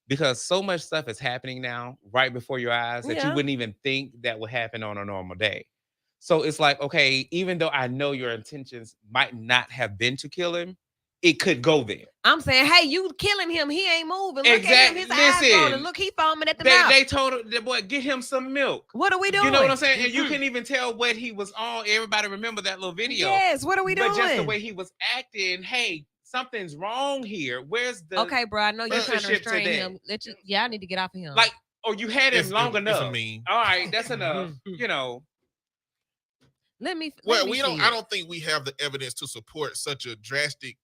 because so much stuff is happening now right before your eyes that you Yeah. wouldn't even think that would happen on a normal day. So it's like, okay, even though I know your intentions might not have been to kill him, it could go there. I'm saying, hey, you killing him. He ain't moving. Look at him. Exactly. His eyes Listen. rolling. Look, he foaming at the mouth. They told the boy, get him some milk. What are we doing? You know what I'm saying? And you couldn't even tell what he was on. Everybody remember that little video. Yes. What are we doing? But just the way he was acting, hey, something's wrong here. Where's the Okay, bro. I know you're trying to relationship to restrain that? him. I need to get off of him. like, or you had him It's long a enough. meme. All right, that's enough. let me. Well, let me we see don't. it. I don't think we have the evidence to support such a drastic,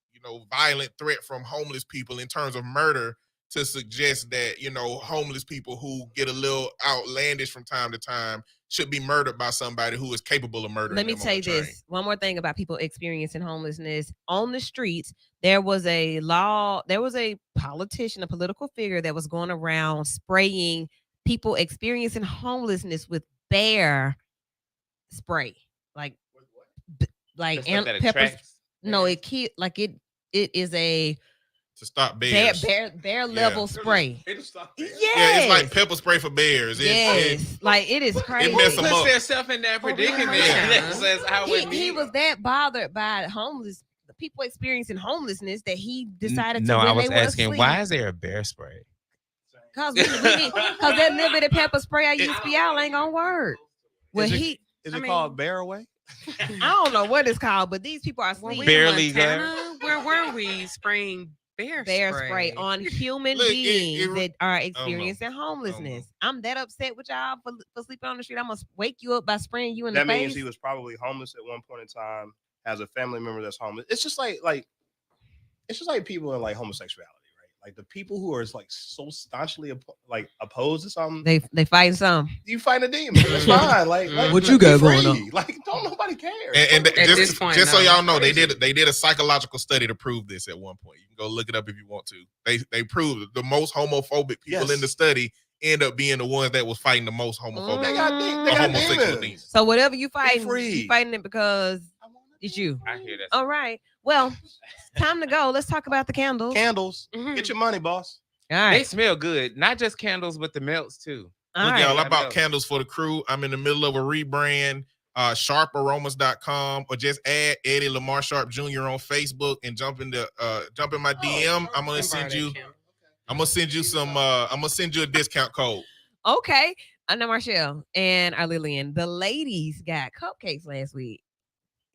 violent threat from homeless people in terms of murder to suggest that homeless people who get a little outlandish from time to time should be murdered by somebody who is capable of murdering. Let me them on tell you the train. this. One more thing about people experiencing homelessness on the streets. There was a politician, a political figure that was going around spraying people experiencing homelessness with bear spray, like That's stuff that pepper. attracts. No, it is a To stop bears. bear level spray. It'll stop Yes. there. Yeah, it's like pepper spray for bears. Yes, like it is crazy. It mess Who them puts up. themselves in that predicament? Yeah. That says how it He be. was that bothered by the people experiencing homelessness that he decided to. No, when I was they were asking, asleep, why is there a bear spray? Cause that little bit of pepper spray I used to be out ain't gonna work. Well, Is it- he, Is I it mean- called Bear Away? I don't know what it's called, but these people are Were asleep. we Barely in Montana? Where were we spraying bear spray on human Look, beings that are know. experiencing homelessness. I'm that upset with y'all for sleeping on the street. I'm gonna wake you up by spraying you in That the means face. he was probably homeless at one point in time, has a family member that's homeless. It's just like it's just like people in like homosexuality, right? Like the people who are like so staunchly opposed to something, They fighting some. you fight a demon. It's fine. Like What you got be going free. on? Like don't nobody care. And At just, this point, just so no. y'all know, they Crazy. did a psychological study to prove this at one point. You can go look it up if you want to. They proved that the most homophobic people Yes. in the study end up being the ones that was fighting the most homophobic. they got Mm. they got homosexual demons. demons. So whatever you fighting, free. you fighting it because I wanna it's be you. I hear that. All right. Well, it's time to go. Let's talk about the candles. Candles. Mhm. Get your money, boss. All They right. smell good. Not just candles, but the melts too. All Look, right. y'all, I I bought know. candles for the crew. I'm in the middle of a rebrand. Sharparomas.com, or just add Eddie Lamar Sharp Jr. on Facebook and jump in my DM. I'm gonna send you some I'm gonna send you a discount code. Okay. I know Marshall and our Lillian. The ladies got cupcakes last week.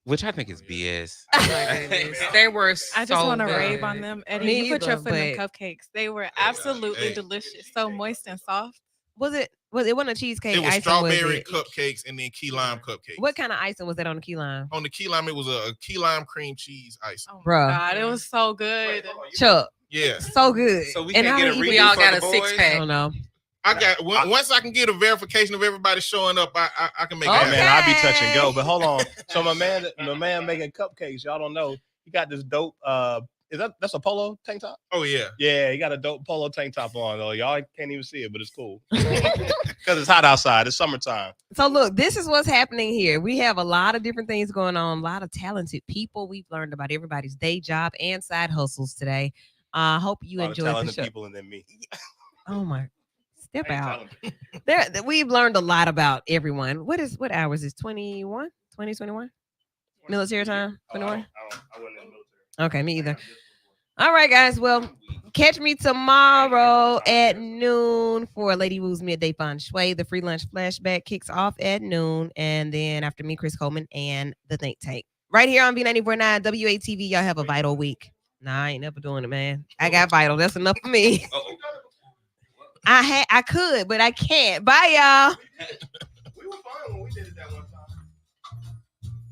Which I think is BS. Oh my goodness. They were I just so want to good. rave on them. Eddie, Me you put your either, foot in but- them cupcakes. They were absolutely hey. delicious. So moist and soft. It wasn't a cheesecake It was icing, strawberry it? cupcakes and then key lime cupcakes. What kind of icing was that on the key lime? On the key lime, it was a key lime cream cheese icing. Oh Bruh. my God, it was so good. Chuck, Yeah, so good. So we And can I get a don't read We all for got the a boys? six I pack. don't know. I got once I can get a verification of everybody showing up, I can make it Okay. happen. Man, I be touch and go. But hold on. So my man making cupcakes. Y'all don't know. He got this dope. That's a polo tank top? Oh yeah. Yeah, he got a dope polo tank top on though. Y'all can't even see it, but it's cool because it's hot outside. It's summertime. So look, this is what's happening here. We have a lot of different things going on, a lot of talented people. We've learned about everybody's day job and side hustles today. Hope you A lot of enjoyed the talented show. people and then me. Oh my, step I ain't out. talented. We've learned a lot about everyone. What hours is 21? 2021? Military time? Oh, 21? I wasn't in the military. Okay, me either. All right, guys. Well, catch me tomorrow at noon for Lady Wu's Midday Feng Shui. The free lunch flashback kicks off at noon. And then after me, Chris Coleman and the Think Tank. Right here on B94.9 WATV. Y'all have a vital week. Nah, I ain't never doing it, man. I got vital. That's enough for me. Uh-oh. I could, but I can't. Bye, y'all. We were fine when we did it that one time.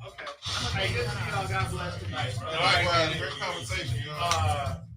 Okay. Hey, good to see y'all. God bless tonight. Likewise, great conversation, y'all.